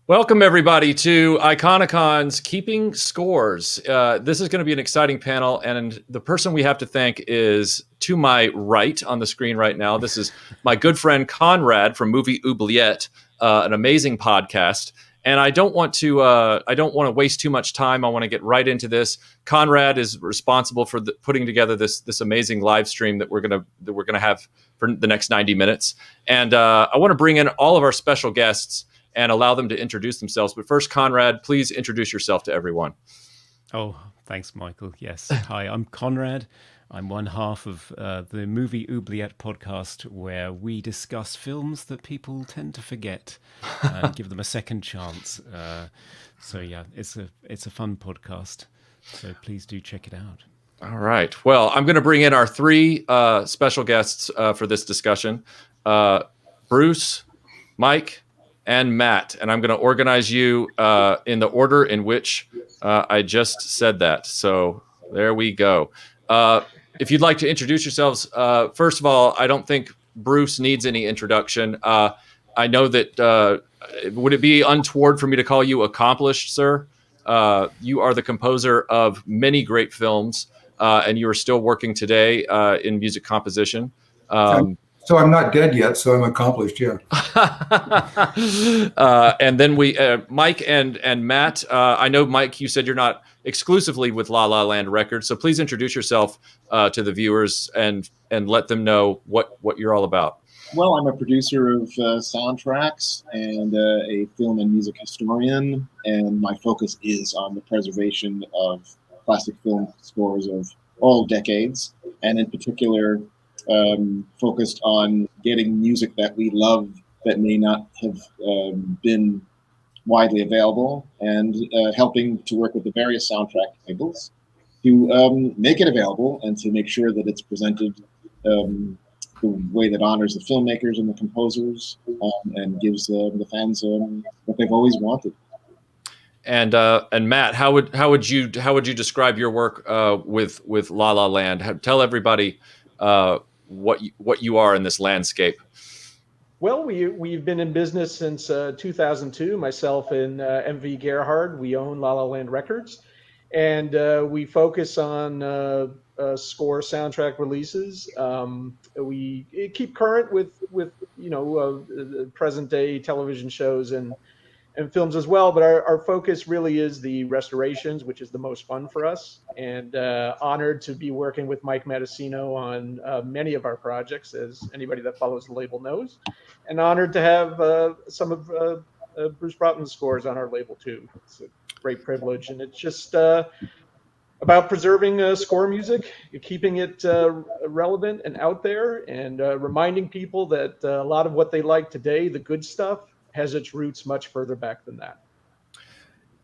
Welcome, everybody, to Iconocon's Keeping Scores. This is going to be an exciting panel, and the person we have to thank is to my right on the screen right now. This is my good friend Conrad from Movie Oubliette, an amazing podcast. And I don't want to waste too much time. I want to get right into this. Conrad is responsible for putting together this amazing live stream that we're gonna have for the next 90 minutes. And I want to bring in all of our special guests and allow them to introduce themselves. But first, Conrad, please introduce yourself to everyone. Oh, thanks, Michael. Yes. Hi, I'm Conrad. I'm one half of the Movie Oubliette podcast, where we discuss films that people tend to forget and give them a second chance. So yeah, it's a fun podcast. So please do check it out. All right. Well, I'm going to bring in our three special guests for this discussion. Bruce, Mike, and Matt, and I'm going to organize you in the order in which I just said that. So there we go. If you'd like to introduce yourselves, first of all, I don't think Bruce needs any introduction. I know that, would it be untoward for me to call you accomplished, sir? You are the composer of many great films, and you are still working today in music composition. So I'm not dead yet, so I'm accomplished, yeah. And then we, Mike and Matt, I know, Mike, you said you're not exclusively with La La Land Records, so please introduce yourself to the viewers and let them know what you're all about. Well, I'm a producer of soundtracks and a film and music historian, and my focus is on the preservation of classic film scores of all decades, and in particular, focused on getting music that we love that may not have been widely available, and helping to work with the various soundtrack labels to make it available and to make sure that it's presented the way that honors the filmmakers and the composers and gives the fans what they've always wanted. And Matt, how would you describe your work with La La Land? Tell everybody what you are in this landscape. Well, we've been in business since 2002. Myself and MV Gerhard, we own La La Land Records, and we focus on score soundtrack releases. We keep current with present day television shows and films as well, but our focus really is the restorations, which is the most fun for us, and honored to be working with Mike Matessino on many of our projects, as anybody that follows the label knows, and honored to have some of Bruce Broughton's scores on our label too. It's a great privilege, and it's just about preserving score music, keeping it relevant and out there, and reminding people that a lot of what they like today, the good stuff, has its roots much further back than that.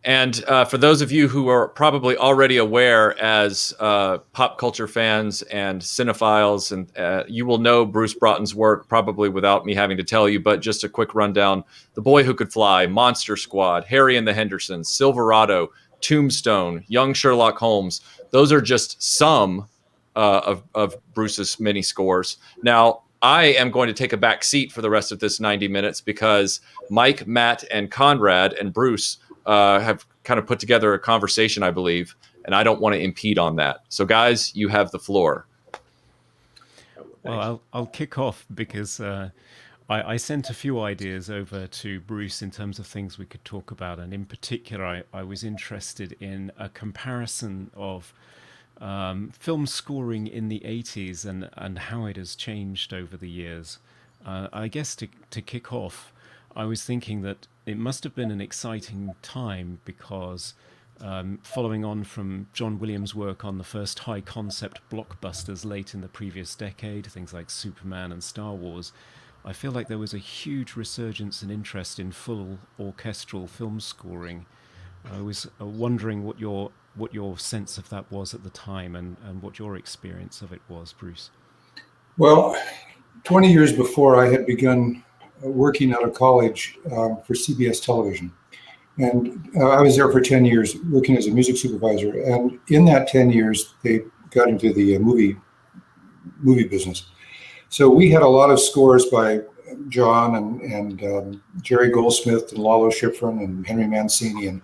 And for those of you who are probably already aware as pop culture fans and cinephiles, and you will know Bruce Broughton's work probably without me having to tell you, but just a quick rundown: The Boy Who Could Fly, Monster Squad, Harry and the Hendersons, Silverado, Tombstone, Young Sherlock Holmes. Those are just some of Bruce's many scores. Now, I am going to take a back seat for the rest of this 90 minutes because Mike, Matt, and Conrad and Bruce have kind of put together a conversation, I believe, and I don't want to impede on that. So, guys, you have the floor. Well, I'll kick off because I sent a few ideas over to Bruce in terms of things we could talk about, and in particular, I was interested in a comparison of film scoring in the 80s and how it has changed over the years. I guess to kick off, I was thinking that it must have been an exciting time because following on from John Williams' work on the first high concept blockbusters late in the previous decade, things like Superman and Star Wars, I feel like there was a huge resurgence and interest in full orchestral film scoring. I was wondering what your sense of that was at the time and what your experience of it was, Bruce. Well, 20 years before, I had begun working out of college for CBS television. And I was there for 10 years working as a music supervisor. And in that 10 years, they got into the movie business. So we had a lot of scores by John and Jerry Goldsmith and Lalo Schifrin and Henry Mancini and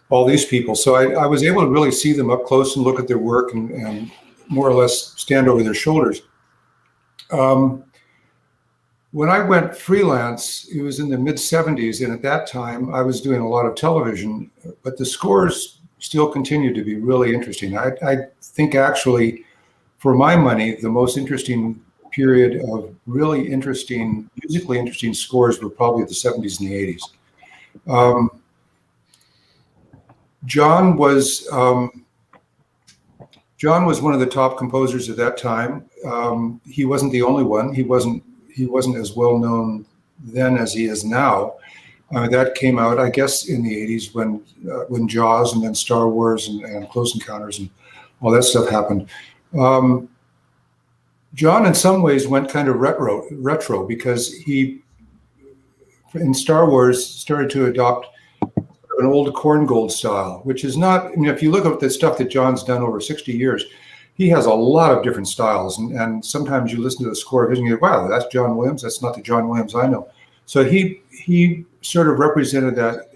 all these people. So I was able to really see them up close and look at their work and more or less stand over their shoulders. When I went freelance, it was in the mid-'70s, and at that time I was doing a lot of television, but the scores still continued to be really interesting. I think actually, for my money, the most interesting period of really interesting, musically interesting scores were probably the 70s and the 80s. John was one of the top composers at that time. He wasn't the only one. He wasn't as well known then as he is now. That came out, I guess, in the 80s when Jaws and then Star Wars and Close Encounters and all that stuff happened. John, in some ways, went kind of retro because he, in Star Wars, started to adopt an old Korngold style, which is not, if you look at the stuff that John's done over 60 years, he has a lot of different styles. And sometimes you listen to the score of his and you go, wow, that's John Williams. That's not the John Williams I know. So he sort of represented that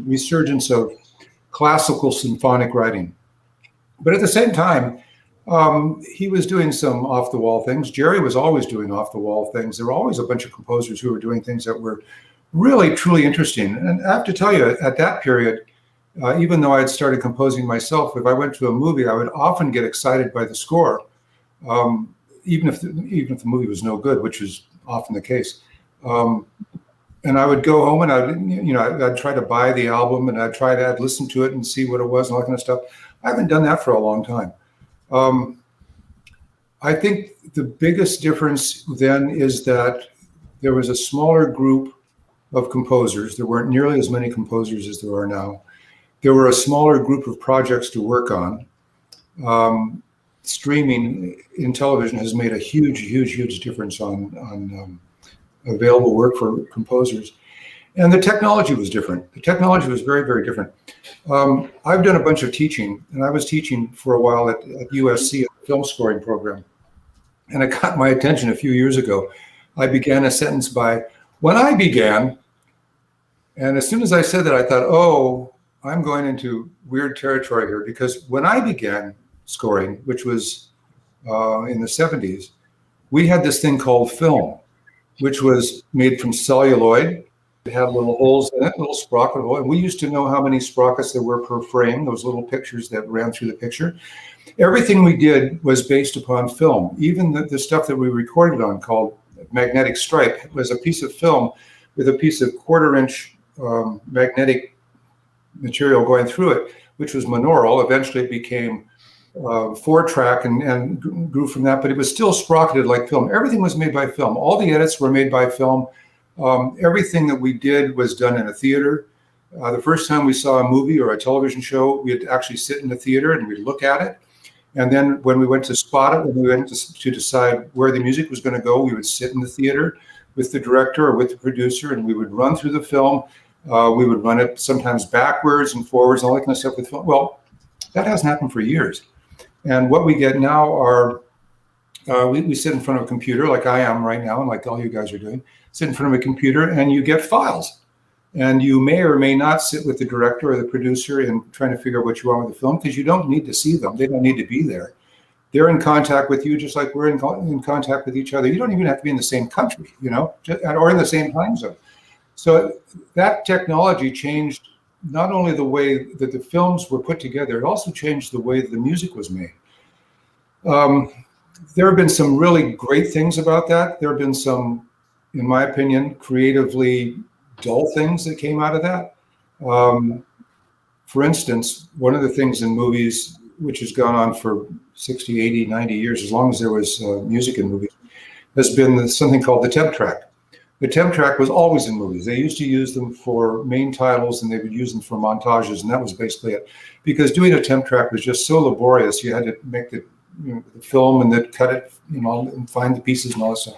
resurgence of classical symphonic writing. But at the same time, he was doing some off-the-wall things. Jerry was always doing off-the-wall things. There were always a bunch of composers who were doing things that were really, truly interesting. And I have to tell you, at that period, even though I had started composing myself, if I went to a movie, I would often get excited by the score, even if the movie was no good, which was often the case. And I would go home and I'd try to buy the album and I'd listen to it and see what it was and all that kind of stuff. I haven't done that for a long time. I think the biggest difference then is that there was a smaller group of composers. There weren't nearly as many composers as there are now. There were a smaller group of projects to work on. Streaming in television has made a huge difference on available work for composers. And the technology was different. The technology was very different. I've done a bunch of teaching, and I was teaching for a while at USC, a film scoring program. And it got my attention a few years ago. I began a sentence by, when I began, and as soon as I said that, I thought, oh, I'm going into weird territory here, because when I began scoring, which was in the 70s, we had this thing called film, which was made from celluloid. It had little holes in it, little sprocket hole. And we used to know how many sprockets there were per frame, those little pictures that ran through the picture. Everything we did was based upon film. Even the stuff that we recorded on, called magnetic stripe, was a piece of film with a piece of 1/4-inch magnetic material going through it, which was monaural. Eventually it became 4-track and grew from that, but it was still sprocketed like film. Everything was made by film. All the edits were made by film. Everything that we did was done in a theater. The first time we saw a movie or a television show, we'd actually sit in the theater and we'd look at it. And then when we went to spot it, when we went to decide where the music was going to go, we would sit in the theater with the director or with the producer, and we would run through the film. We would run it sometimes backwards and forwards and all that kind of stuff with film. Well, that hasn't happened for years. And what we get now are, we sit in front of a computer like I am right now and like all you guys are doing, sit in front of a computer and you get files. And you may or may not sit with the director or the producer and trying to figure out what you want with the film, because you don't need to see them. They don't need to be there. They're in contact with you just like we're in contact with each other. You don't even have to be in the same country, or in the same time zone. So that technology changed not only the way that the films were put together, it also changed the way that the music was made. There have been some really great things about that. There have been some, in my opinion, creatively dull things that came out of that. For instance, one of the things in movies, which has gone on for 60, 80, 90 years, as long as there was music in movies, has been something called the temp track. The temp track was always in movies. They used to use them for main titles and they would use them for montages, and that was basically it. Because doing a temp track was just so laborious. You had to make the film and then cut it, and find the pieces and all that stuff.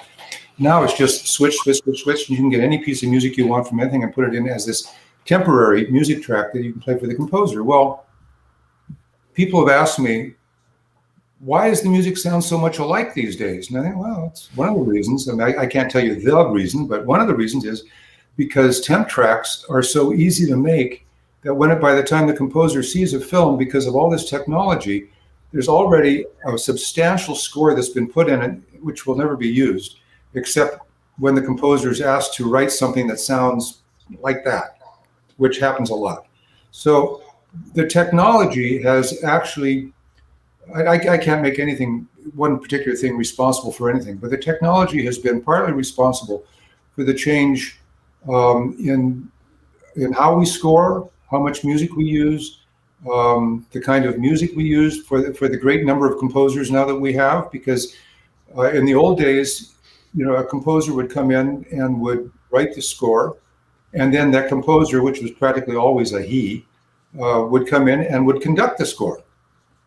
Now it's just switch, and you can get any piece of music you want from anything and put it in as this temporary music track that you can play for the composer. Well, people have asked me, why does the music sound so much alike these days? And I think, well, it's one of the reasons. I mean, I can't tell you the reason, but one of the reasons is because temp tracks are so easy to make that by the time the composer sees a film, because of all this technology, there's already a substantial score that's been put in it, which will never be used, except when the composer is asked to write something that sounds like that, which happens a lot. So the technology has actually, I can't make one particular thing responsible for anything, but the technology has been partly responsible for the change in how we score, how much music we use, the kind of music we use for the great number of composers now that we have. Because in the old days, a composer would come in and would write the score, and then that composer, which was practically always a he, would come in and would conduct the score.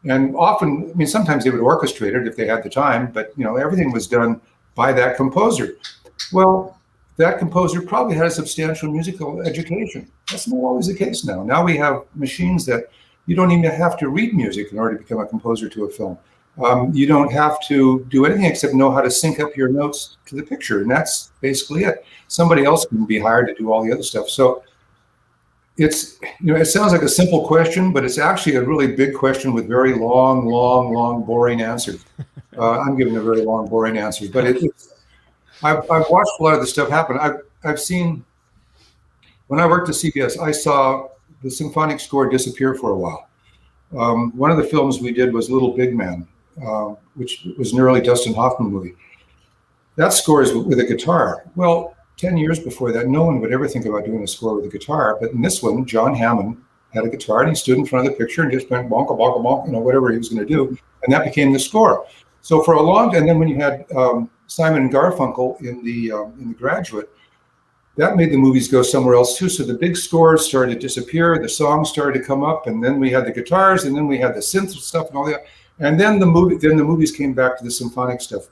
And often, I mean, sometimes they would orchestrate it if they had the time, but everything was done by that composer. Well, that composer probably had a substantial musical education. That's not always the case now. Now we have machines that you don't even have to read music in order to become a composer to a film. You don't have to do anything except know how to sync up your notes to the picture, and that's basically it. Somebody else can be hired to do all the other stuff. So it sounds like a simple question, but it's actually a really big question with very long, boring answers. I'm giving a very long, boring answer, but I've watched a lot of this stuff happen. I've seen, when I worked at CBS, I saw the symphonic score disappear for a while. One of the films we did was Little Big Man, which was an early Dustin Hoffman movie. That score is with a guitar. Well, 10 years before that, no one would ever think about doing a score with a guitar. But in this one, John Hammond had a guitar and he stood in front of the picture and just went bonka, bonka, bonka, whatever he was going to do. And that became the score. So for a long time, and then when you had Simon and Garfunkel in the Graduate, that made the movies go somewhere else too. So the big scores started to disappear, the songs started to come up, and then we had the guitars, and then we had the synth stuff and all that. And then the movies came back to the symphonic stuff,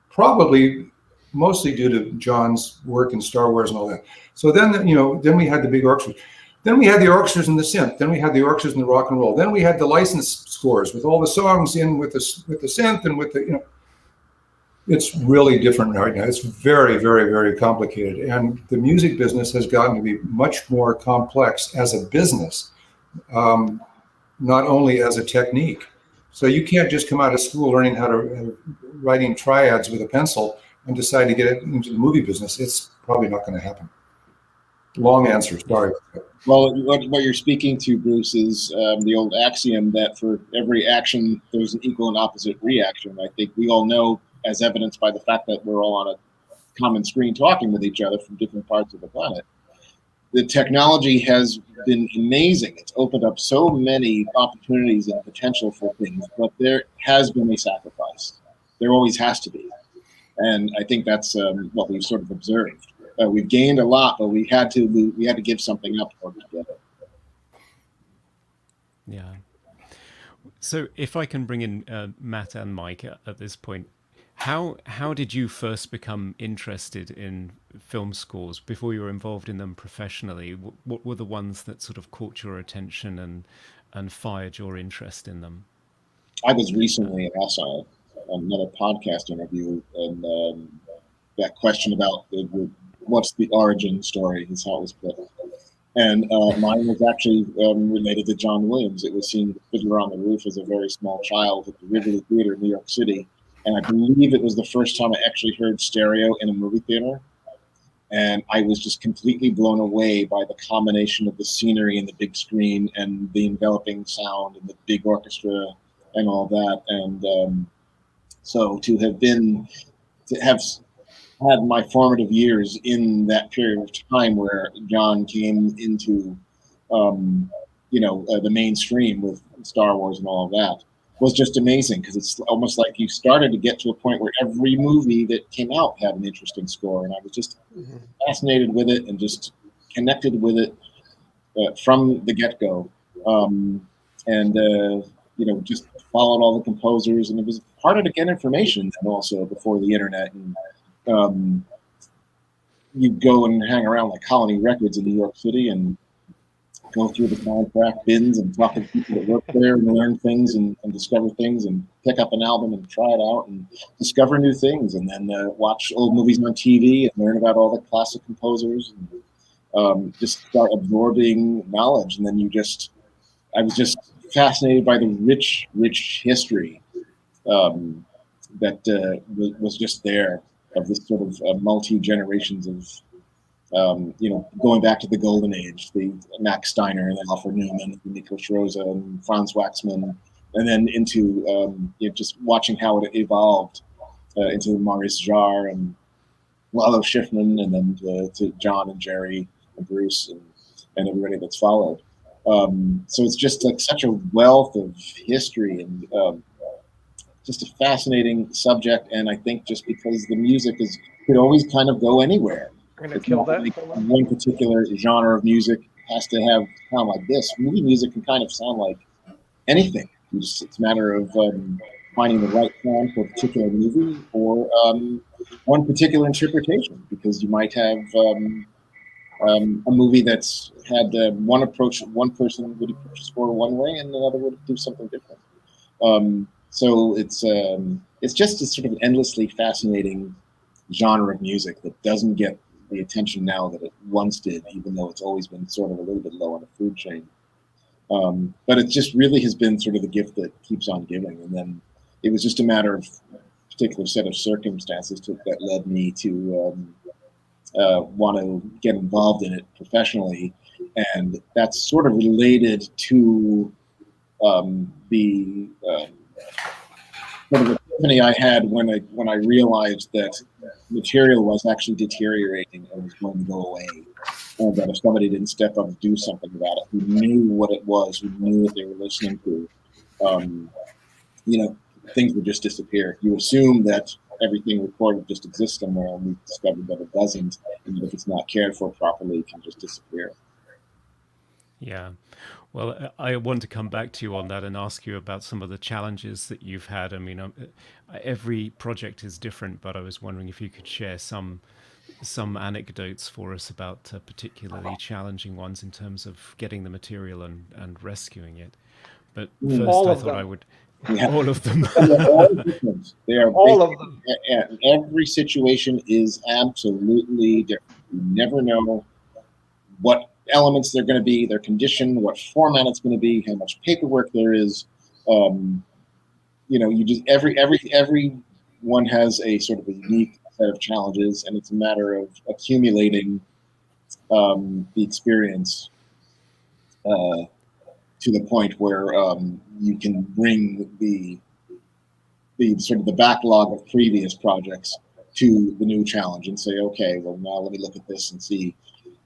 probably mostly due to John's work in Star Wars and all that. So then we had the big orchestras. Then we had the orchestras and the synth. Then we had the orchestras and the rock and roll. Then we had the licensed scores with all the songs in with the synth and with the It's really different right now. It's very, very, very complicated. And the music business has gotten to be much more complex as a business, not only as a technique. So you can't just come out of school learning how to writing triads with a pencil and decide to get it into the movie business. It's probably not going to happen. Long answer, sorry. Well, what you're speaking to, Bruce, is the old axiom that for every action, there's an equal and opposite reaction. I think we all know, as evidenced by the fact that we're all on a common screen talking with each other from different parts of the planet. The technology has been amazing. It's opened up so many opportunities and potential for things, but there has been a sacrifice. There always has to be. And I think that's what we've sort of observed. We've gained a lot, but we had to give something up in order to get it. Yeah. So if I can bring in Matt and Mike at this point, how did you first become interested in film scores before you were involved in them professionally? What were the ones that sort of caught your attention and fired your interest in them? I was recently asked on another podcast interview, and that question about what's the origin story is how it was put. And mine was actually related to John Williams. It was seeing Fiddler on the Roof as a very small child at the Wrigley Theater in New York City. And I believe it was the first time I actually heard stereo in a movie theater. And I was just completely blown away by the combination of the scenery and the big screen and the enveloping sound and the big orchestra and all that. And so to have had my formative years in that period of time where John came into, the mainstream with Star Wars and all of that was just amazing, because it's almost like you started to get to a point where every movie that came out had an interesting score, and I was just fascinated with it and just connected with it from the get-go, just followed all the composers, and it was harder to get information and also before the internet. And you go and hang around like Colony Records in New York City, and go through the soundtrack bins and talk to people that work there and learn things and discover things and pick up an album and try it out and discover new things, and then watch old movies on TV and learn about all the classic composers and just start absorbing knowledge. And then I was just fascinated by the rich history that was just there, of this sort of multi-generations of going back to the golden age, the Max Steiner and Alfred Newman, and Nikos Rosa and Franz Waxman, and then into just watching how it evolved into Maurice Jarre and Lalo Schifrin, and then to John and Jerry and Bruce and everybody that's followed. So it's just like such a wealth of history and just a fascinating subject. And I think just because the music could always kind of go anywhere. I'm gonna kill that. Like one particular genre of music has to sound like this. Movie music can kind of sound like anything. It's a matter of finding the right sound for a particular movie or one particular interpretation, because you might have a movie that's had one approach, one person would approach the score one way and another would do something different. So it's just a sort of endlessly fascinating genre of music that doesn't get the attention now that it once did, even though it's always been sort of a little bit low on the food chain. But it just really has been sort of the gift that keeps on giving. And then it was just a matter of a particular set of circumstances that led me to want to get involved in it professionally. And that's sort of related to the sort of epiphany I had when I realized that material was actually deteriorating and was going to go away, and that if somebody didn't step up and do something about it, who knew what it was, who knew what they were listening to, things would just disappear. You assume that everything recorded just exists somewhere, and we discovered that it doesn't, and if it's not cared for properly, it can just disappear. Yeah. Well, I want to come back to you on that and ask you about some of the challenges that you've had. I mean, every project is different, but I was wondering if you could share some anecdotes for us about particularly challenging ones in terms of getting the material and rescuing it. But first, all I of thought them. I would... Yeah. All of them. They are All of them. And every situation is absolutely different. You never know what elements they're going to be, their condition, what format it's going to be, how much paperwork there is. You just everyone has a sort of a unique set of challenges, and it's a matter of accumulating the experience to the point where you can bring the sort of the backlog of previous projects to the new challenge and say, okay, well, now let me look at this and see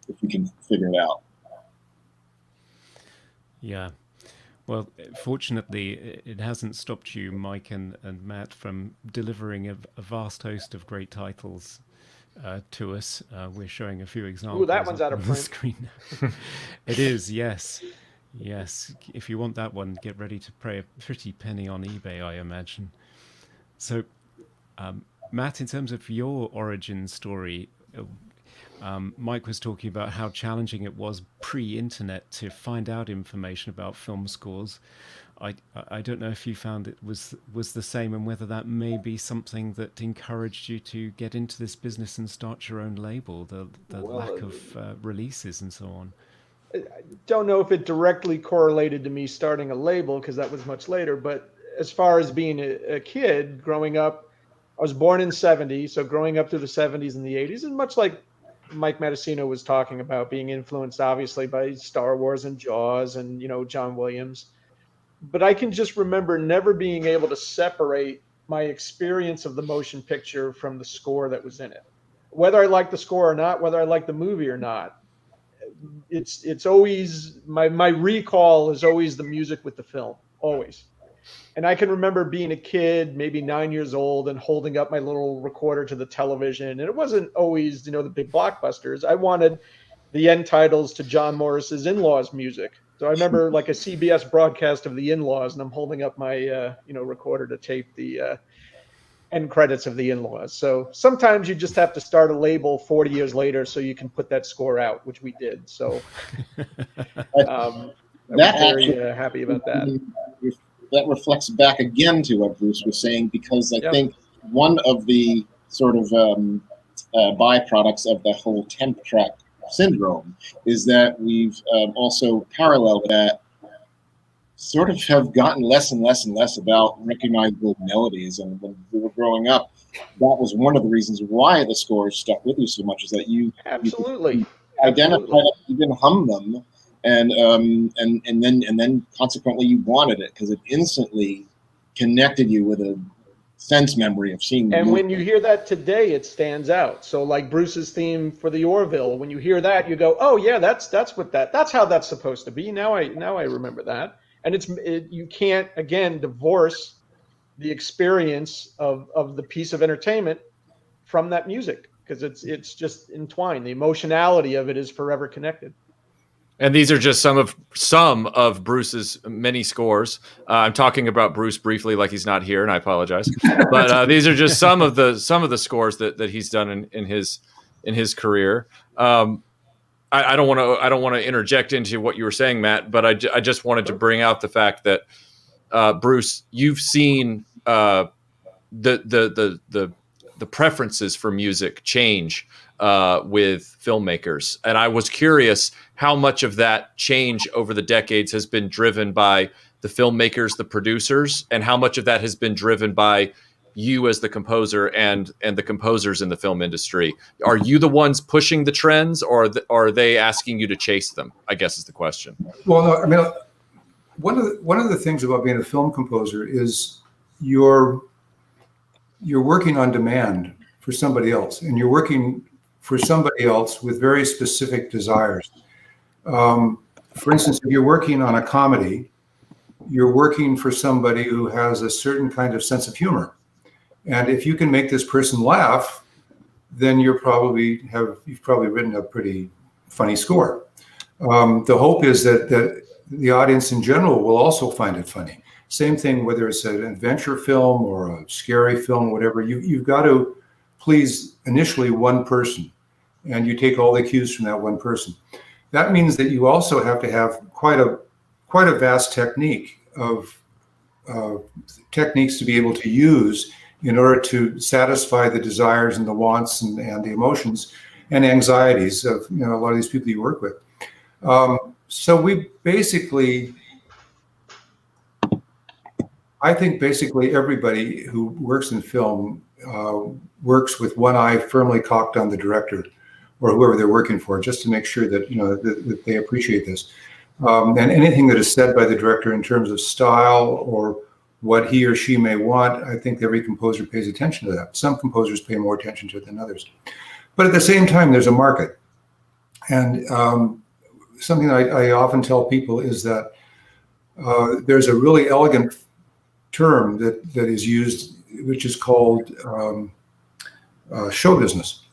if we can figure it out. Yeah. Well, fortunately, it hasn't stopped you, Mike and Matt, from delivering a vast host of great titles to us. We're showing a few examples. Ooh, that one's out of on print. the screen. It is, yes. Yes. If you want that one, get ready to pay a pretty penny on eBay, I imagine. So, Matt, in terms of your origin story, Mike was talking about how challenging it was pre-internet to find out information about film scores. I don't know if you found it was the same, and whether that may be something that encouraged you to get into this business and start your own label, the lack of releases and so on. I don't know if it directly correlated to me starting a label, because that was much later, but as far as being a kid growing up, I was born in '70, so growing up through the '70s and the '80s, and much like Mike Matessino was talking about, being influenced obviously by Star Wars and Jaws and John Williams, but I can just remember never being able to separate my experience of the motion picture from the score that was in it. Whether I like the score or not, whether I like the movie or not, it's always my recall is always the music with the film, always. And I can remember being a kid, maybe 9 years old, and holding up my little recorder to the television. And it wasn't always, the big blockbusters. I wanted the end titles to John Morris's In-Laws music. So I remember like a CBS broadcast of the In-Laws, and I'm holding up my, recorder to tape the end credits of the In-Laws. So sometimes you just have to start a label 40 years later so you can put that score out, which we did. So I'm very happy about that. That reflects back again to what Bruce was saying, because I think one of the sort of byproducts of the whole temp track syndrome is that we've also paralleled that, sort of have gotten less and less and less about recognizable melodies. And when we were growing up, that was one of the reasons why the scores stuck with you so much, is that you identified it, you didn't hum them, and then consequently you wanted it because it instantly connected you with a sense memory of seeing the and movie. when you hear that today, it stands out. So like Bruce's theme for the Orville, when you hear that, you go, oh yeah, that's how that's supposed to be. Now I remember that. And you can't, again, divorce the experience of the piece of entertainment from that music, because it's just entwined. The emotionality of it is forever connected. And these are just some of Bruce's many scores. I'm talking about Bruce briefly, like he's not here, and I apologize. But these are just some of the scores that he's done in his career. I don't want to interject into what you were saying, Matt, but I just wanted to bring out the fact that Bruce, you've seen the preferences for music change with filmmakers, and I was curious how much of that change over the decades has been driven by the filmmakers, the producers, and how much of that has been driven by you as the composer and the composers in the film industry. Are you the ones pushing the trends, or are they asking you to chase them, I guess is the question. Well, no, I mean, one of the things about being a film composer is you're working on demand for somebody else, and you're working for somebody else with very specific desires. For instance, if you're working on a comedy, you're working for somebody who has a certain kind of sense of humor. And if you can make this person laugh, then you've probably written a pretty funny score. The hope is that the audience in general will also find it funny. Same thing, whether it's an adventure film or a scary film, whatever, you've got to please initially one person, and you take all the cues from that one person. That means that you also have to have quite a vast technique of techniques to be able to use in order to satisfy the desires and the wants and the emotions and anxieties of a lot of these people you work with. So we basically, I think basically everybody who works in film works with one eye firmly cocked on the director or whoever they're working for, just to make sure that that they appreciate this. And anything that is said by the director in terms of style or what he or she may want, I think every composer pays attention to that. Some composers pay more attention to it than others. But at the same time, there's a market. And something I often tell people is that there's a really elegant term that is used, which is called show business.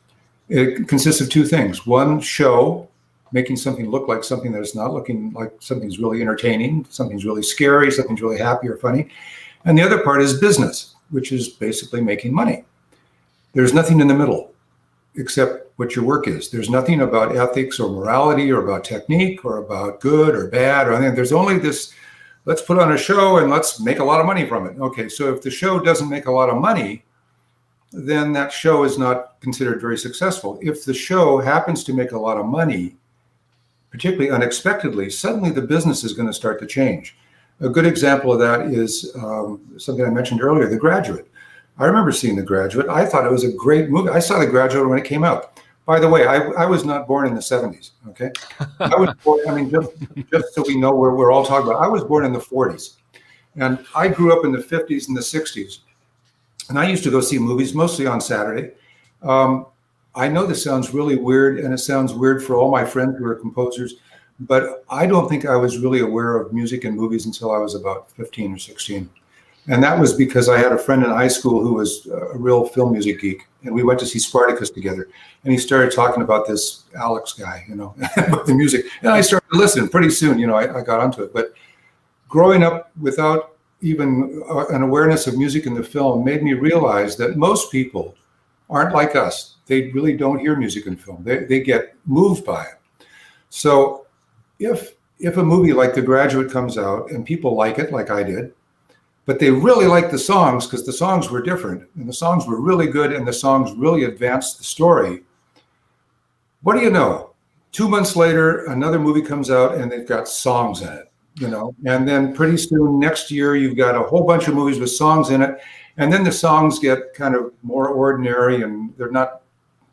It consists of two things. One, show, making something look like something that it's not, looking like something's really entertaining, something's really scary, something's really happy or funny. And the other part is business, which is basically making money. There's nothing in the middle except what your work is. There's nothing about ethics or morality or about technique or about good or bad or anything. There's only this, let's put on a show and let's make a lot of money from it. Okay, so if the show doesn't make a lot of money, then that show is not considered very successful. If the show happens to make a lot of money, particularly unexpectedly, suddenly the business is going to start to change. A good example of that is something I mentioned earlier, The Graduate. I remember seeing The Graduate. I thought it was a great movie. I saw The Graduate when it came out. By the way, I was not born in the 70s, okay? I was born, I mean, just so we know where we're all talking about, I was born in the 40s. And I grew up in the 50s and the 60s. And I used to go see movies mostly on Saturday. I know this sounds really weird, and it sounds weird for all my friends who are composers, but I don't think I was really aware of music and movies until I was about 15 or 16. And that was because I had a friend in high school who was a real film music geek, and we went to see Spartacus together. And he started talking about this Alex guy, about the music. And I started to listen. Pretty soon, I got onto it. But growing up without, even an awareness of music in the film made me realize that most people aren't like us. They really don't hear music in film. They get moved by it. So if a movie like The Graduate comes out and people like it, like I did, but they really like the songs because the songs were different and the songs were really good and the songs really advanced the story, what do you know? 2 months later, another movie comes out and they've got songs in it, and then pretty soon next year, you've got a whole bunch of movies with songs in it. And then the songs get kind of more ordinary and they're not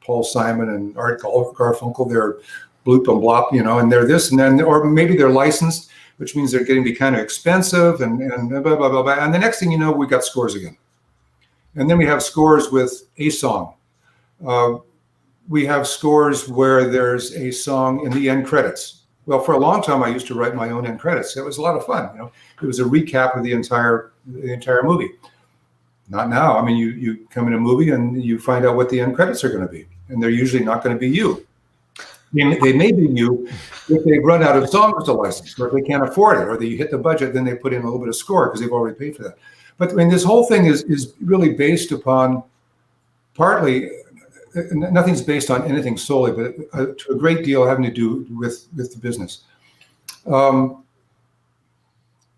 Paul Simon and Art Garfunkel, they're bloop and blop, and they're this and then, or maybe they're licensed, which means they're getting to be kind of expensive and blah, blah, blah, blah. And the next thing you know, we got scores again. And then we have scores with a song. We have scores where there's a song in the end credits. Well, for a long time, I used to write my own end credits. It was a lot of fun. It was a recap of the entire movie. Not now. I mean, you come in a movie and you find out what the end credits are going to be, and they're usually not going to be you. They may be you if they run out of songs to license, or if they can't afford it, or they hit the budget, then they put in a little bit of score because they've already paid for that. But I mean, this whole thing is really based upon partly. Nothing's based on anything solely, but to a great deal having to do with the business.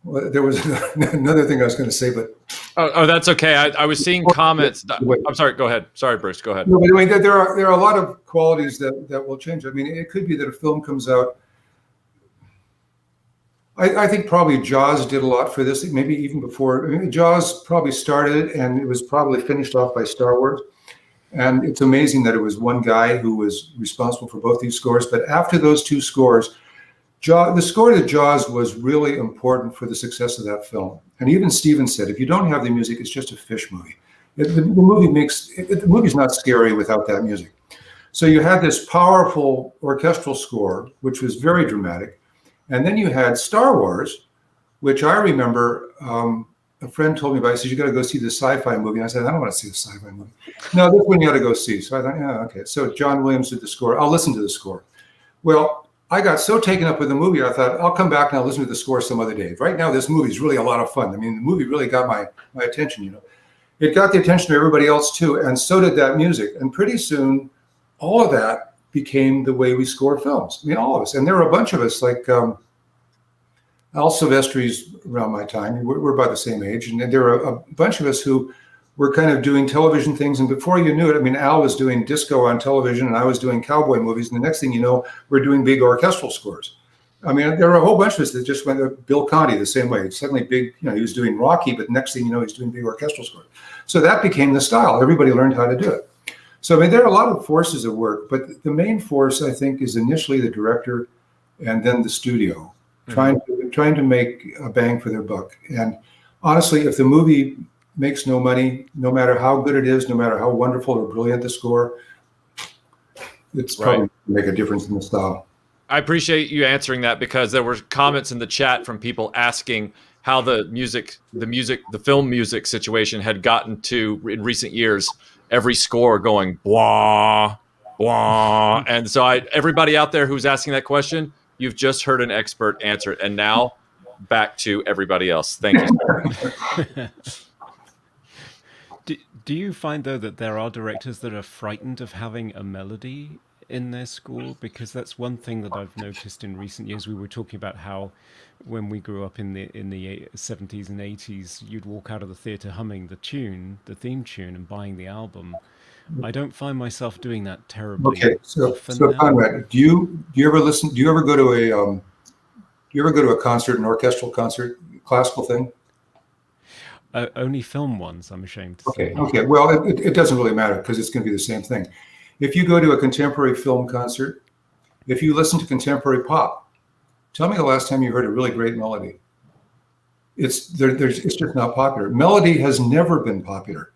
Well, there was another thing I was going to say, but that's okay. I was seeing comments. I'm sorry. Go ahead. Sorry, Bruce. Go ahead. No, but I mean, there are a lot of qualities that will change. I mean, it could be that a film comes out. I think probably Jaws did a lot for this. Maybe even before. I mean, Jaws probably started, and it was probably finished off by Star Wars. And it's amazing that it was one guy who was responsible for both these scores. But after those two scores, the score to Jaws was really important for the success of that film. And even Steven said, if you don't have the music, it's just a fish movie. The movie's not scary without that music. So you had this powerful orchestral score, which was very dramatic. And then you had Star Wars, which I remember a friend told me about. He said, you got to go see the sci-fi movie. And I said, I don't want to see the sci-fi movie. No, this one you got to go see. So I thought, yeah, okay. So John Williams did the score. I'll listen to the score. Well, I got so taken up with the movie, I thought, I'll come back and I'll listen to the score some other day. Right now, this movie is really a lot of fun. I mean, the movie really got my attention, It got the attention of everybody else too, and so did that music. And pretty soon, all of that became the way we score films. I mean, all of us. And there were a bunch of us, like Al Silvestri's around my time. We're about the same age. And there were a bunch of us who were kind of doing television things. And before you knew it, I mean, Al was doing disco on television and I was doing cowboy movies. And the next thing you know, we're doing big orchestral scores. I mean, there were a whole bunch of us that just went, Bill Conti the same way. Suddenly big, he was doing Rocky, but next thing you know, he's doing big orchestral scores. So that became the style. Everybody learned how to do it. So, I mean, there are a lot of forces at work, but the main force, I think, is initially the director and then the studio, trying to make a bang for their buck. And honestly, if the movie makes no money, no matter how good it is, no matter how wonderful or brilliant the score, it's probably going to make a difference in the style. I appreciate you answering that, because there were comments in the chat from people asking how the film music situation had gotten to, in recent years, every score going blah, blah. And so everybody out there who's asking that question, you've just heard an expert answer it. And now back to everybody else. Thank you. Do you find, though, that there are directors that are frightened of having a melody in their score? Because that's one thing that I've noticed in recent years. We were talking about how when we grew up in the 70s and 80s, you'd walk out of the theater humming the theme tune, and buying the album. I don't find myself doing that terribly. Okay, so Conrad, do you ever listen? Do you ever go to a concert, an orchestral concert, classical thing? Only film ones, I'm ashamed to say. Okay. Well, it doesn't really matter, because it's going to be the same thing. If you go to a contemporary film concert, if you listen to contemporary pop, tell me the last time you heard a really great melody. It's just not popular. Melody has never been popular.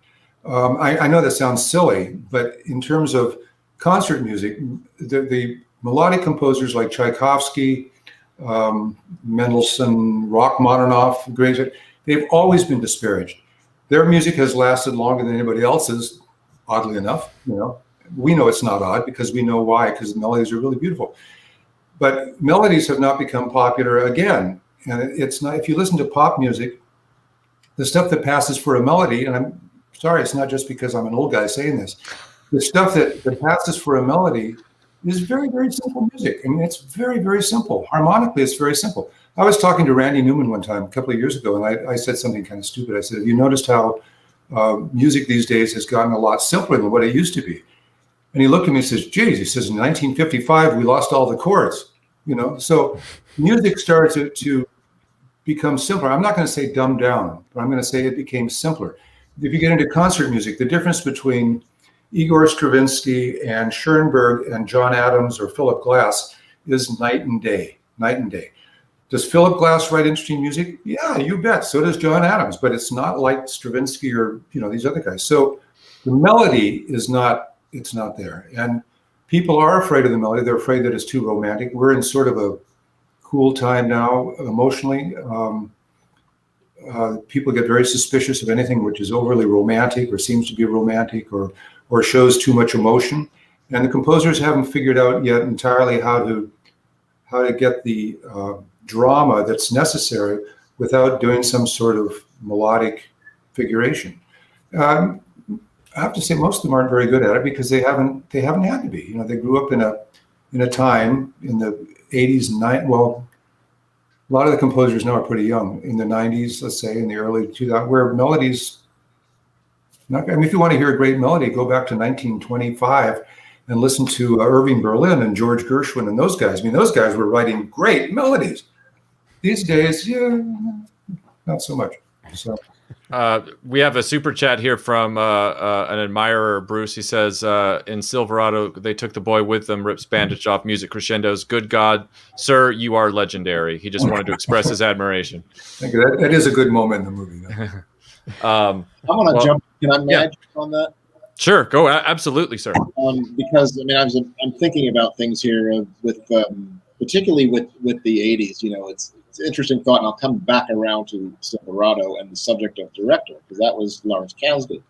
I know that sounds silly, but in terms of concert music, the melodic composers like Tchaikovsky, Mendelssohn, Rachmaninoff, they've always been disparaged. Their music has lasted longer than anybody else's, oddly enough. We know it's not odd, because we know why, because the melodies are really beautiful. But melodies have not become popular again. And it's not, if you listen to pop music, the stuff that passes for a melody, and I'm sorry, it's not just because I'm an old guy saying this, the stuff that passes for a melody is very, very simple music. I mean, it's very, very simple. Harmonically, it's very simple. I was talking to Randy Newman one time, a couple of years ago, and I said something kind of stupid. I said, have you noticed how music these days has gotten a lot simpler than what it used to be? And he looked at me and says, geez, he says, in 1955, we lost all the chords, you know? So music started to become simpler. I'm not going to say dumbed down, but I'm going to say it became simpler. If you get into concert music, the difference between Igor Stravinsky and Schoenberg and John Adams or Philip Glass is night and day, night and day. Does Philip Glass write interesting music? Yeah, you bet. So does John Adams, but it's not like Stravinsky or, you know, these other guys. So the melody is not, it's not there. And people are afraid of the melody. They're afraid that it's too romantic. We're in sort of a cool time now emotionally. People get very suspicious of anything which is overly romantic or seems to be romantic or shows too much emotion. And the composers haven't figured out yet entirely how to get the drama that's necessary without doing some sort of melodic figuration. I have to say most of them aren't very good at it because they haven't had to be. You know, they grew up in a time in the 80s and 90s. Well, a lot of the composers now are pretty young, in the 90s, let's say, in the early 2000s, where melodies. I mean, if you want to hear a great melody, go back to 1925 and listen to Irving Berlin and George Gershwin and those guys. I mean, those guys were writing great melodies. These days, yeah, not so much. So. We have a super chat here from an admirer, Bruce. He says, in Silverado, they took the boy with them, rips bandage off, music crescendos. Good God, sir, you are legendary. He just wanted to express his admiration. Thank you. That is a good moment in the movie. I want to jump. Can I manage on that? Sure, go. Absolutely, sir. Because I mean, I'm thinking about things here with particularly with the 80s. You know, it's an interesting thought, and I'll come back around to Silverado and the subject of director, because that was Lawrence Kasdan.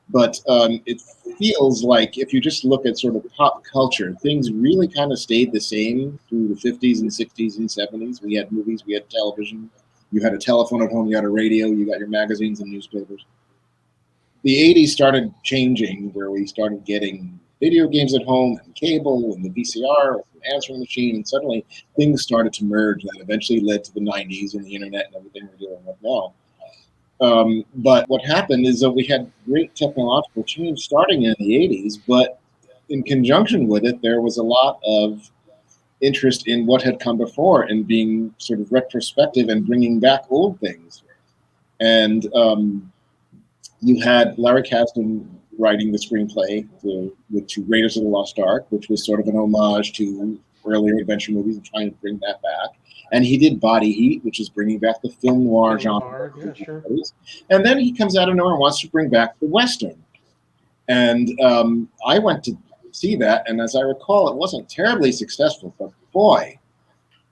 But it feels like if you just look at sort of pop culture, things really kind of stayed the same through the 50s and 60s and 70s. We had movies, we had television, you had a telephone at home, you had a radio, you got your magazines and newspapers. The 80s started changing, where we started getting video games at home and cable and the VCR and answering machine, and suddenly things started to merge that eventually led to the 90s and the internet and everything we're dealing with now. But what happened is that we had great technological change starting in the 80s, but in conjunction with it, there was a lot of interest in what had come before and being sort of retrospective and bringing back old things. And you had Larry Kasdan writing the screenplay to Raiders of the Lost Ark, which was sort of an homage to earlier adventure movies and trying to bring that back. And he did Body Heat, which is bringing back the film noir genre. Yeah, sure. And then he comes out of nowhere and wants to bring back the Western. And I went to see that, and as I recall, it wasn't terribly successful, but boy,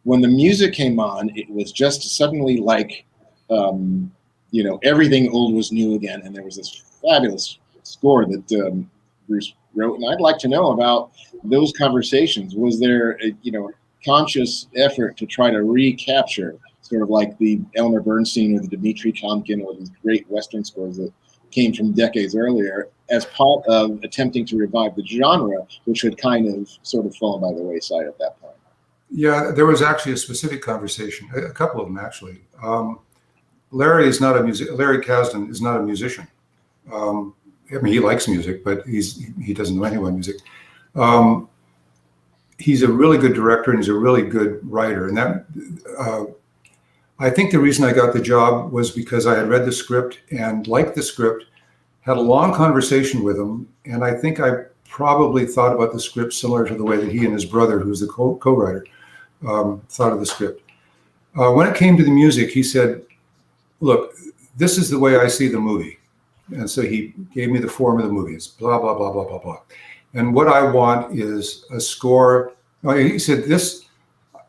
when the music came on, it was just suddenly like, you know, everything old was new again, and there was this fabulous score that Bruce wrote, and I'd like to know about those conversations. Was there a, you know, conscious effort to try to recapture sort of like the Elmer Bernstein or the Dmitri Chomkin or these great Western scores that came from decades earlier as part of attempting to revive the genre, which had kind of sort of fallen by the wayside at that point? Yeah, there was actually a specific conversation, a couple of them actually. Larry Kasdan is not a musician. I mean, he likes music, but he doesn't know anything about music. He's a really good director and he's a really good writer. And that I think the reason I got the job was because I had read the script and liked the script, had a long conversation with him, and I think I probably thought about the script similar to the way that he and his brother, who's the co-writer, thought of the script. When it came to the music, he said, look, this is the way I see the movie. And so he gave me the form of the movie. It's blah, blah, blah, blah, blah, blah. And what I want is a score. He said,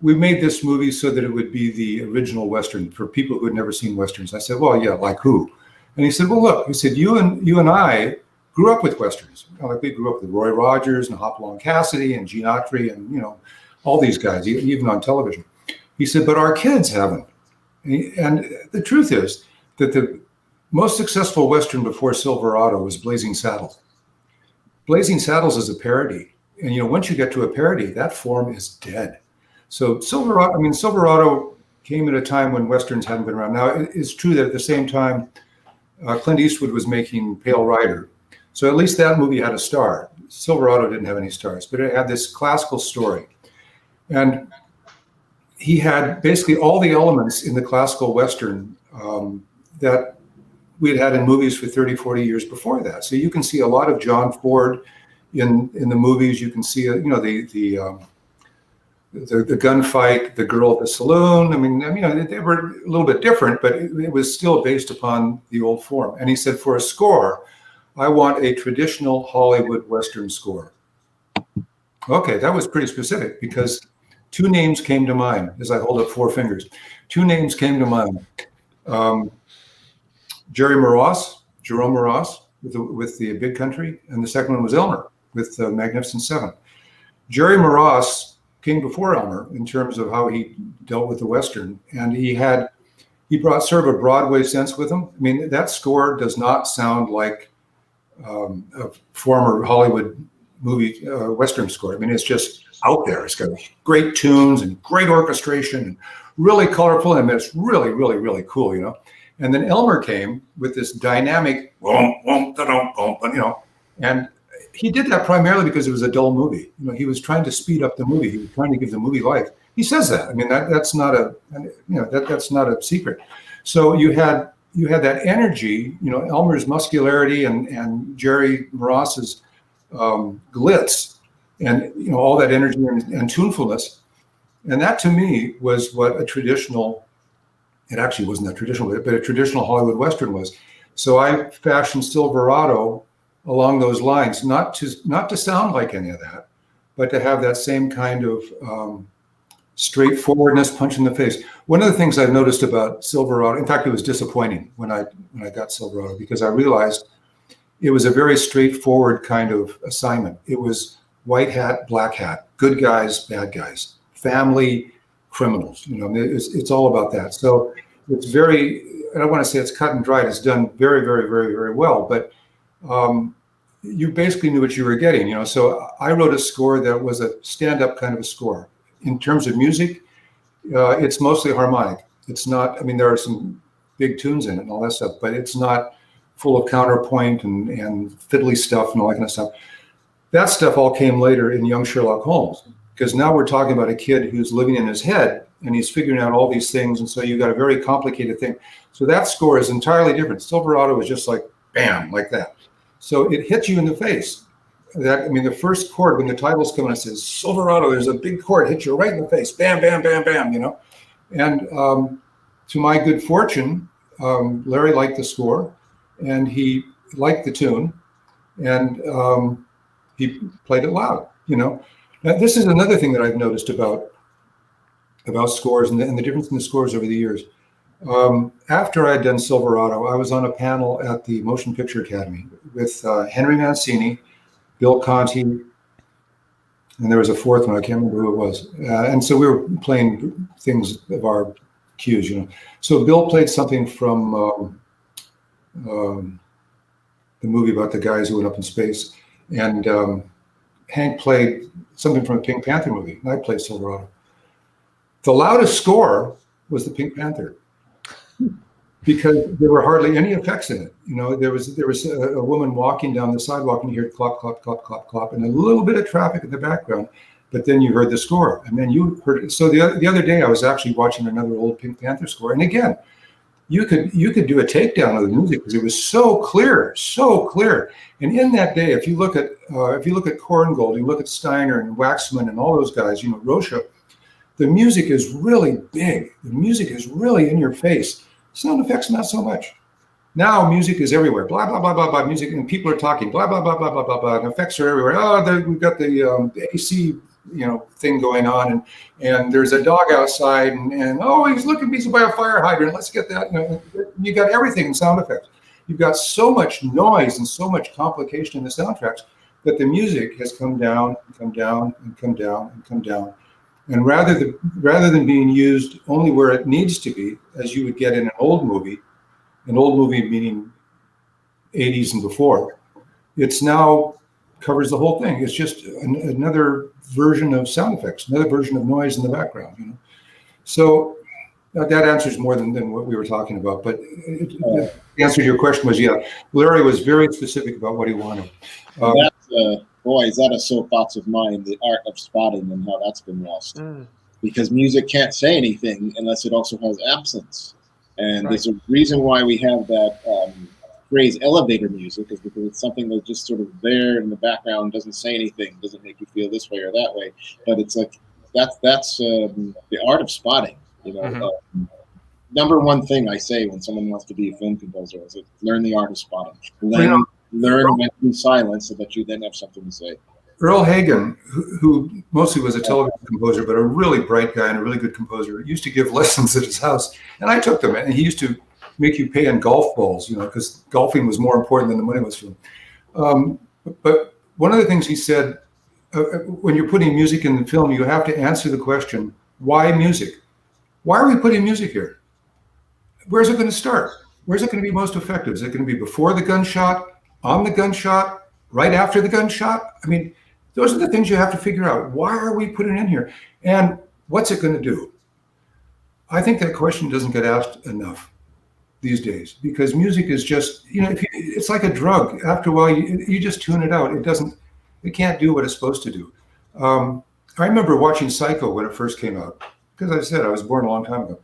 we made this movie so that it would be the original Western for people who had never seen Westerns. I said, well, yeah, like who? And he said, well, look, he said, you and I grew up with Westerns. You know, like we grew up with Roy Rogers and Hopalong Cassidy and Gene Autry and, you know, all these guys, even on television. He said, but our kids haven't. And the truth is that most successful Western before Silverado was Blazing Saddles. Blazing Saddles is a parody. And, you know, once you get to a parody, that form is dead. So Silverado came at a time when Westerns hadn't been around. Now, it's true that at the same time, Clint Eastwood was making Pale Rider. So at least that movie had a star. Silverado didn't have any stars, but it had this classical story. And he had basically all the elements in the classical Western that we had in movies for 30, 40 years before that. So you can see a lot of John Ford in the movies. You can see, you know, the gunfight, the girl at the saloon. I mean, they were a little bit different, but it was still based upon the old form. And he said, for a score, I want a traditional Hollywood Western score. Okay, that was pretty specific because two names came to mind as I hold up four fingers. Two names came to mind. Jerome Moross with the Big Country, and the second one was Elmer with the Magnificent Seven. Jerry Moross came before Elmer in terms of how he dealt with the Western, and he brought sort of a Broadway sense with him. I mean, that score does not sound like a former Hollywood movie Western score. I mean, it's just out there. It's got great tunes and great orchestration and really colorful. I mean, it's really, really, really cool, you know. And then Elmer came with this dynamic, you know, and he did that primarily because it was a dull movie. You know, he was trying to speed up the movie. He was trying to give the movie life. He says that. I mean, that's not a secret. So you had that energy, you know, Elmer's muscularity and Jerry Moross's glitz, and you know, all that energy and tunefulness. And that to me was what a traditional. It actually wasn't that traditional, but a traditional Hollywood Western was. So I fashioned Silverado along those lines, not to sound like any of that, but to have that same kind of straightforwardness, punch in the face. One of the things I've noticed about Silverado, in fact, it was disappointing when I got Silverado, because I realized it was a very straightforward kind of assignment. It was white hat, black hat, good guys, bad guys, family, criminals. You know, it's all about that. So it's very, I don't want to say it's cut and dried. It's done very, very, very, very well. But you basically knew what you were getting. You know, so I wrote a score that was a stand-up kind of a score. In terms of music, it's mostly harmonic. It's not. I mean, there are some big tunes in it and all that stuff, but it's not full of counterpoint and fiddly stuff and all that kind of stuff. That stuff all came later in Young Sherlock Holmes. Because now we're talking about a kid who's living in his head and he's figuring out all these things. And so you got a very complicated thing. So that score is entirely different. Silverado is just like, bam, like that. So it hits you in the face. The first chord, when the title's coming, it says, Silverado, there's a big chord, hits you right in the face. Bam, bam, bam, bam, you know. And to my good fortune, Larry liked the score and he liked the tune and he played it loud, you know. Now, this is another thing that I've noticed about scores and the difference in the scores over the years. After I'd done Silverado, I was on a panel at the Motion Picture Academy with Henry Mancini, Bill Conti, and there was a fourth one. I can't remember who it was. And so we were playing things of our cues, you know. So Bill played something from the movie about the guys who went up in space, and Hank played something from a Pink Panther movie, and I played Silverado. The loudest score was the Pink Panther, because there were hardly any effects in it. You know, there was a woman walking down the sidewalk, and you heard clop, clop, clop, clop, clop, and a little bit of traffic in the background, but then you heard the score, and then you heard it. So the other day I was actually watching another old Pink Panther score, and again, you could do a takedown of the music because it was so clear. And in that day, if you look at Korngold, you look at Steiner and Waxman and all those guys, you know, Rocha, the music is really big. The music is really in your face. Sound effects, not so much. Now music is everywhere. Blah blah blah blah blah. Music, and people are talking. Blah blah blah blah blah blah blah. And effects are everywhere. Oh, we've got the AC, you know, thing going on, and there's a dog outside, and oh, he's looking by a fire hydrant. Let's get that. You know, you got everything in sound effects. You've got so much noise and so much complication in the soundtracks that the music has come down and come down and come down and come down. And rather than being used only where it needs to be, as you would get in an old movie, an old movie meaning 80s and before. It's now covers the whole thing. It's just another version of sound effects, another version of noise in the background, you know. So that answers more than what we were talking about. But the answer to your question was, yeah, Larry was very specific about what he wanted. That's, boy, is that a soapbox of mine, the art of spotting and how that's been lost. Because music can't say anything unless it also has absence. And there's a reason why we have that phrase elevator music, is because it's something that's just sort of there in the background, doesn't say anything, doesn't make you feel this way or that way. But it's like that's the art of spotting. You know, number one thing I say when someone wants to be a film composer is learn the art of spotting. Learn when to be silent so that you then have something to say. Earl Hagen, who mostly was a television composer, but a really bright guy and a really good composer, used to give lessons at his house, and I took them. And he used to make you pay in golf balls, you know, because golfing was more important than the money was for him. But one of the things he said, when you're putting music in the film, you have to answer the question, why music? Why are we putting music here? Where's it going to start? Where's it going to be most effective? Is it going to be before the gunshot, on the gunshot, right after the gunshot? I mean, those are the things you have to figure out. Why are we putting it in here? And what's it going to do? I think that question doesn't get asked enough these days, because music is just, you know, it's like a drug. After a while, you just tune it out. It can't do what it's supposed to do. I remember watching Psycho when it first came out, because I said I was born a long time ago.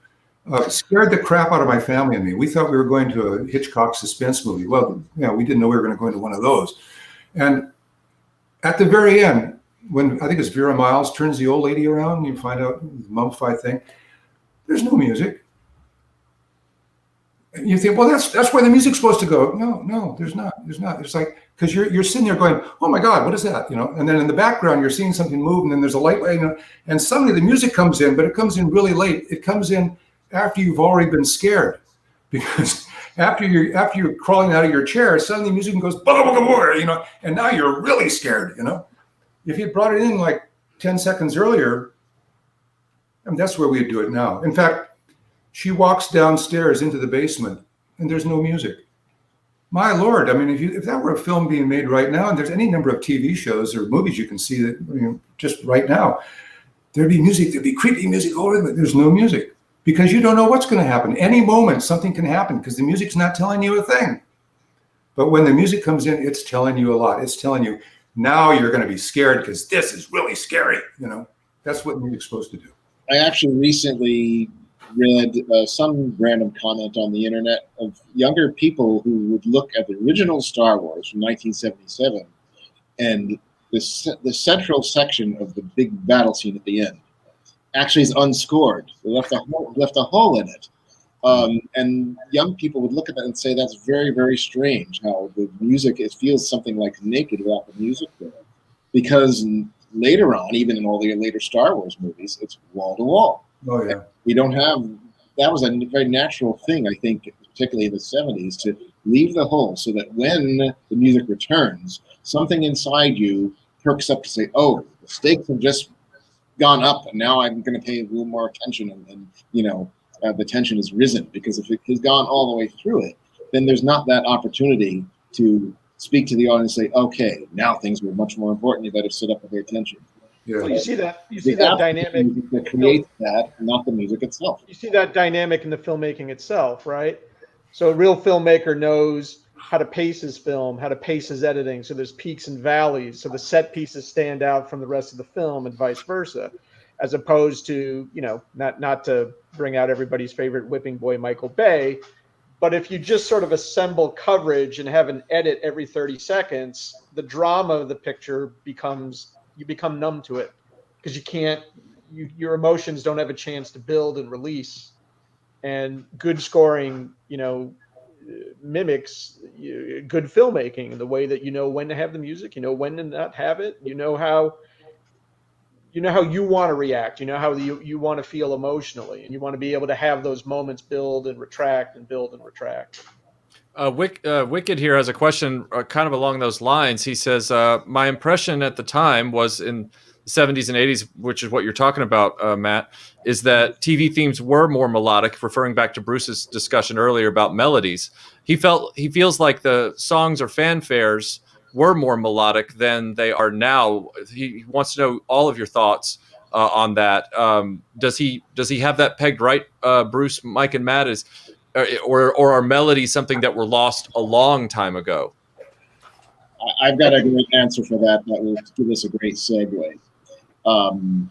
Scared the crap out of my family and me. We thought we were going to a Hitchcock suspense movie. Well, you know, we didn't know we were going to go into one of those. And at the very end, when I think it's Vera Miles turns the old lady around and you find out the mummified thing, there's no music. And you think, well, that's where the music's supposed to go. No, there's not. It's like, because you're sitting there going, oh my God, what is that? You know, and then in the background you're seeing something move, and then there's a light, you know, and suddenly the music comes in, but it comes in really late. It comes in after you've already been scared, because after you're crawling out of your chair, suddenly the music goes, you know, and now you're really scared, you know. If you brought it in like 10 seconds earlier, I mean, that's where we'd do it now. In fact, she walks downstairs into the basement and there's no music. My Lord, I mean, if that were a film being made right now, and there's any number of TV shows or movies you can see that, you know, just right now, there'd be music, there'd be creepy music all over, but there's no music. Because you don't know what's going to happen. Any moment, something can happen because the music's not telling you a thing. But when the music comes in, it's telling you a lot. It's telling you, now you're going to be scared because this is really scary. You know, that's what music's supposed to do. I actually recently read some random comment on the internet of younger people who would look at the original Star Wars from 1977 and the central section of the big battle scene at the end actually is unscored. They left a hole in it. And young people would look at that and say that's very, very strange how the music, it feels something like naked without the music there. Because later on, even in all the later Star Wars movies, it's wall to wall. Oh, yeah. We don't have, that was a very natural thing, I think, particularly in the 70s, to leave the hole so that when the music returns, something inside you perks up to say, oh, the stakes have just gone up, and now I'm going to pay a little more attention, and you know, the tension has risen, because if it has gone all the way through it, then there's not that opportunity to speak to the audience and say, okay, now things were much more important, you better sit up and pay attention. Yeah. Well, you see that dynamic that creates that, not the music itself. You see that dynamic in the filmmaking itself, right? So a real filmmaker knows how to pace his film, how to pace his editing. So there's peaks and valleys. So the set pieces stand out from the rest of the film and vice versa, as opposed to, you know, not to bring out everybody's favorite whipping boy, Michael Bay, but if you just sort of assemble coverage and have an edit every 30 seconds, the drama of the picture you become numb to it, because your emotions don't have a chance to build and release. And good scoring, you know, mimics good filmmaking in the way that you know when to have the music, you know when to not have it, you know how you want to react, you know how you want to feel emotionally, and you want to be able to have those moments build and retract and build and retract. Wicked here has a question kind of along those lines. He says, my impression at the time was in '70s and '80s, which is what you're talking about, Matt, is that TV themes were more melodic. Referring back to Bruce's discussion earlier about melodies, he feels like the songs or fanfares were more melodic than they are now. He wants to know all of your thoughts on that. Does he have that pegged right, Bruce, Mike, and Matt? Or are melodies something that were lost a long time ago? I've got a great answer for that. That will give us a great segue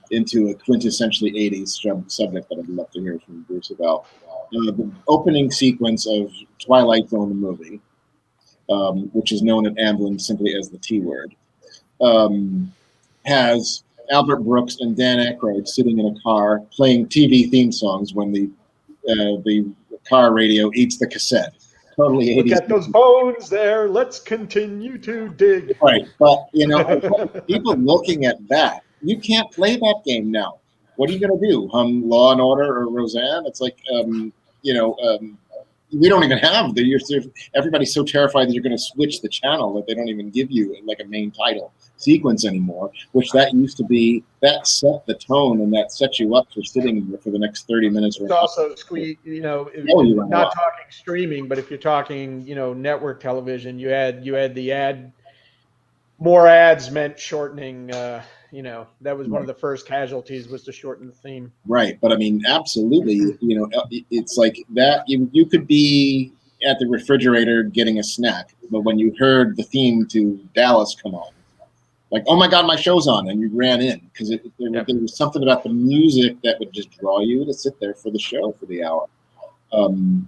into a quintessentially 80s subject that I'd love to hear from Bruce about. The opening sequence of Twilight Zone, the movie, which is known at Amblin simply as the T word, has Albert Brooks and Dan Aykroyd sitting in a car playing TV theme songs when the car radio eats the cassette. Totally 80s. Look at those bones there. Let's continue to dig. Right, but people looking at that, you can't play that game now. What are you going to do? Law and Order or Roseanne? It's like, we don't even have everybody's so terrified that you're going to switch the channel that they don't even give you like a main title sequence anymore, which that used to be. That set the tone and that set you up for sitting there for the next 30 minutes. It's also, not talking streaming, but if you're talking, network television, you had the ad. More ads meant shortening. That was one of the first casualties, was to shorten the theme. Right, but I mean, absolutely. It's like that. You could be at the refrigerator getting a snack, but when you heard the theme to Dallas come on, like, oh my God, my show's on, and you ran in because there was something about the music that would just draw you to sit there for the show for the hour. And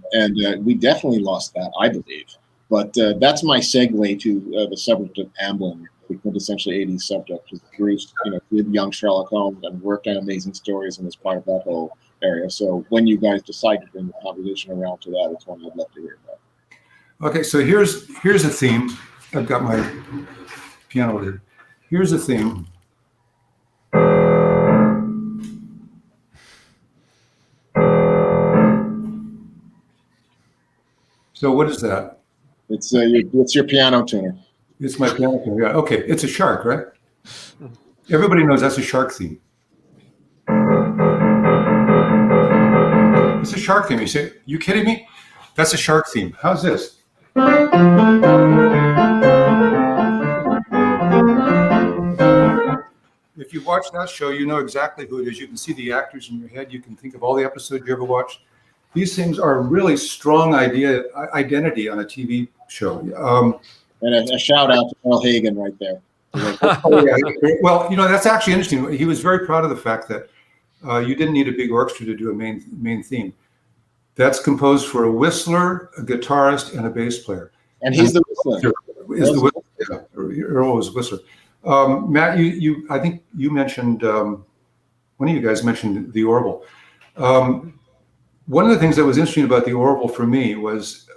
we definitely lost that, I believe. But that's my segue to the subject of Amblin, the quintessentially 80s subject. Because Bruce, did young Sherlock Holmes and worked on Amazing Stories and was part of that whole area. So when you guys decide to bring the conversation around to that, it's one I'd love to hear about. Okay, so here's a theme. I've got my piano here. Here's a theme. So what is that? It's your piano tuner. It's my piano tuner. Yeah. Okay. It's a shark, right? Everybody knows that's a shark theme. It's a shark theme. You say, you kidding me? That's a shark theme. How's this? If you watch that show, you know exactly who it is. You can see the actors in your head. You can think of all the episodes you ever watched. These things are a really strong identity on a TV show. And a shout out to Earl Hagen right there. Well, that's actually interesting. He was very proud of the fact that you didn't need a big orchestra to do a main theme. That's composed for a whistler, a guitarist, and a bass player. And he's the whistler. Earl was a whistler. Matt, I think you mentioned, one of you guys mentioned the Orville. One of the things that was interesting about the Orville for me was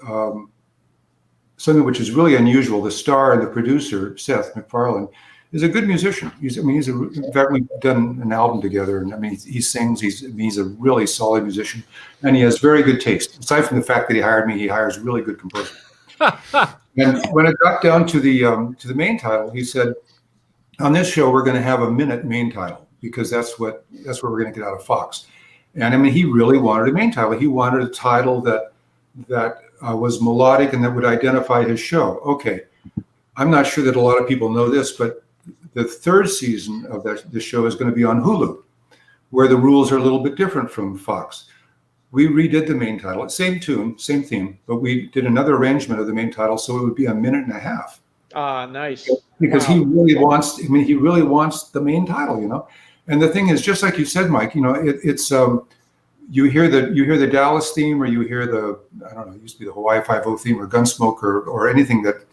something which is really unusual. The star and the producer, Seth MacFarlane, is a good musician. In fact, we've done an album together, and he sings. He's a really solid musician, and he has very good taste. Aside from the fact that he hired me, he hires really good composers. And when it got down to the main title, he said, on this show, we're going to have a minute main title because that's what we're going to get out of Fox. And he really wanted a main title. He wanted a title that was melodic and that would identify his show. Okay, I'm not sure that a lot of people know this, but the third season of the show is going to be on Hulu, where the rules are a little bit different from Fox. We redid the main title, same tune, same theme, but we did another arrangement of the main title, so it would be a minute and a half. Nice. Because he really wants the main title, And the thing is, just like you said, Mike, it's you hear the Dallas theme, or you hear the, I don't know, it used to be the Hawaii Five-0 theme, or Gunsmoke, or anything that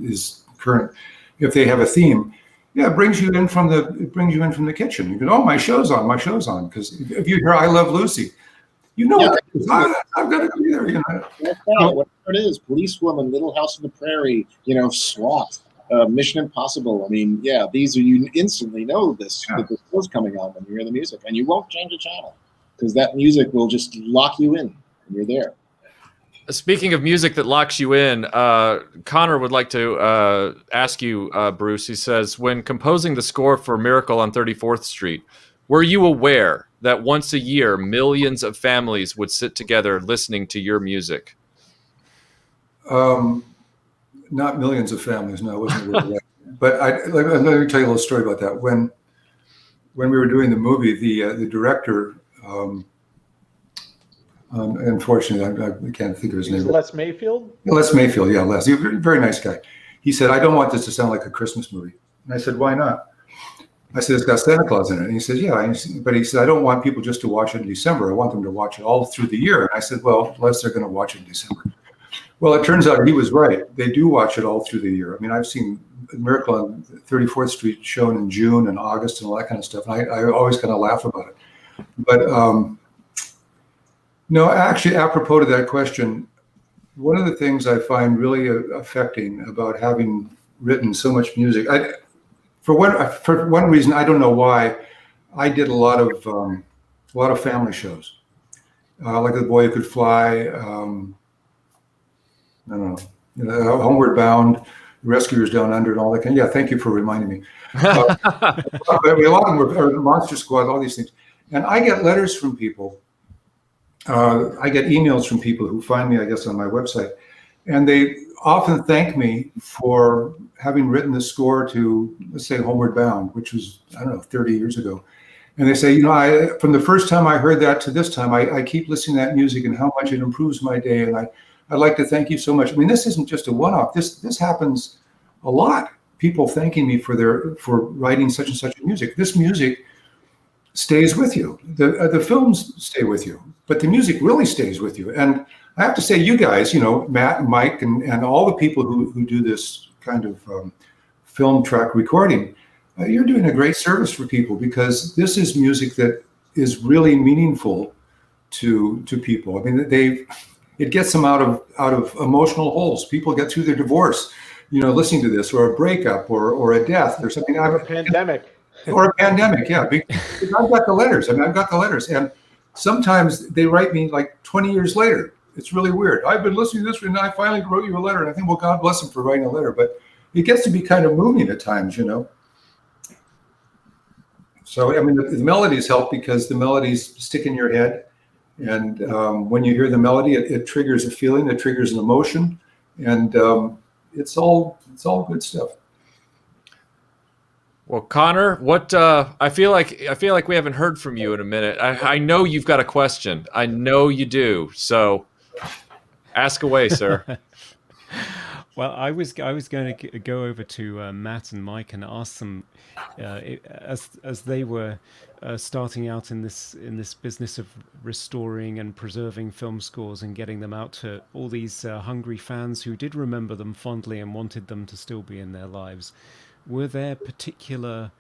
is current. If they have a theme, it brings you in from the kitchen. You go, oh, my show's on, because if you hear I Love Lucy, what it is. I've got to be there. That's right. Whatever it is, Policewoman, Little House on the Prairie, SWAT, Mission Impossible. These are, you instantly know this. That the show's coming on when you hear the music, and you won't change the channel because that music will just lock you in, and you're there. Speaking of music that locks you in, Connor would like to ask you, Bruce. He says, when composing the score for Miracle on 34th Street, were you aware that once a year millions of families would sit together listening to your music? Not millions of families. No, I wasn't aware of that. But let me tell you a little story about that. When we were doing the movie, the director, unfortunately, I can't think of his name. Les Mayfield? Les Mayfield, yeah, Les. He's a very nice guy. He said, I don't want this to sound like a Christmas movie. And I said, why not? I said, it's got Santa Claus in it. And he said, yeah. But he said, I don't want people just to watch it in December. I want them to watch it all through the year. And I said, well, Les, they're going to watch it in December. Well, it turns out he was right. They do watch it all through the year. I mean, I've seen Miracle on 34th Street shown in June and August and all that kind of stuff. And I always kind of laugh about it. But no, actually, apropos to that question, one of the things I find really affecting about having written so much music, for one reason, I don't know why, I did a lot of family shows, like The Boy Who Could Fly. I don't know, Homeward Bound, Rescuers Down Under, and all that kind. Yeah, thank you for reminding me. But a lot of them were Monster Squad, all these things. And I get letters from people. I get emails from people who find me, I guess, on my website, and they often thank me for having written the score to, let's say, Homeward Bound, which was, I don't know, 30 years ago. And they say, from the first time I heard that to this time, I keep listening to that music and how much it improves my day. And I'd like to thank you so much. I mean, this isn't just a one-off. This happens a lot. People thanking me for writing such and such music. This music stays with you. The films stay with you, but the music really stays with you. And I have to say, you guys, Matt and Mike and all the people who do this kind of film track recording, you're doing a great service for people, because this is music that is really meaningful to people. I mean, it gets them out of emotional holes. People get through their divorce, listening to this, or a breakup, or a death, or something. Or a pandemic. Or a pandemic, yeah. Because I've got the letters. I've got the letters, and sometimes they write me like 20 years later. It's really weird. I've been listening to this, and I finally wrote you a letter. And I think, well, God bless them for writing a letter. But it gets to be kind of moving at times, So, I mean, the melodies help, because the melodies stick in your head. And when you hear the melody, it triggers a feeling, it triggers an emotion, and it's all good stuff. Well, Connor, what I feel like we haven't heard from you in a minute. I know you've got a question. I know you do. So, ask away, sir. Well, I was going to go over to Matt and Mike and ask them, as they were starting out in this business of restoring and preserving film scores and getting them out to all these hungry fans who did remember them fondly and wanted them to still be in their lives. Were there particular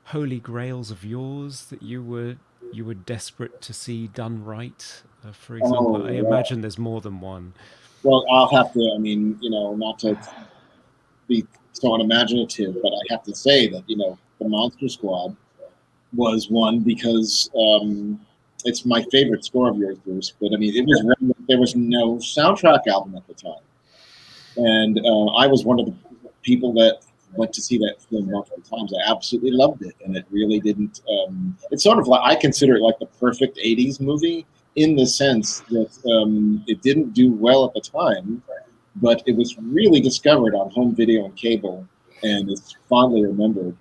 holy grails of yours that you were desperate to see done right? For example, I imagine there's more than one. Well, I'll have to, not to be so unimaginative, but I have to say that, the Monster Squad was one, because it's my favorite score of yours, Bruce. But, there was no soundtrack album at the time. And I was one of the people that went to see that film multiple times. I absolutely loved it. And it really didn't, it's sort of like, I consider it like the perfect 80s movie, in the sense that it didn't do well at the time, but it was really discovered on home video and cable, and it's fondly remembered.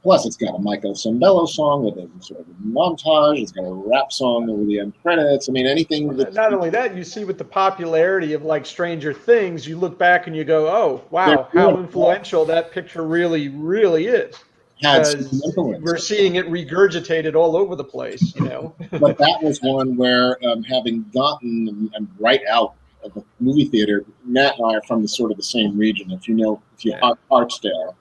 Plus, it's got a Michael Sembello song with a sort of a montage. It's got a rap song over the end credits. I mean, anything that... Not only that, you see with the popularity of like Stranger Things, you look back and you go, oh, wow, how influential that picture really, really is. Because we're seeing it regurgitated all over the place, But that was one where, having gotten right out of a movie theater, Matt and I are from the same region. If you Archdale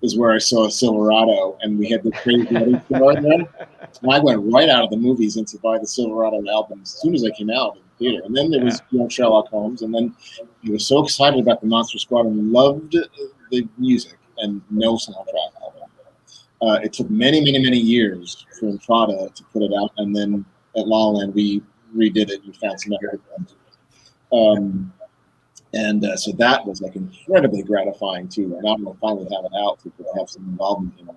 is where I saw Silverado, and we had the crazy Eddie store there. And I went right out of the movies to buy the Silverado album as soon as I came out of the theater. And then there was Sherlock Holmes, and then he was so excited about the Monster Squad and loved the music, and no soundtrack album. It took many, many, many years for Entrada to put it out, and then at La La Land we redid it and found some other ones. So that was like incredibly gratifying too. And I'm gonna finally have it out so people have some involvement in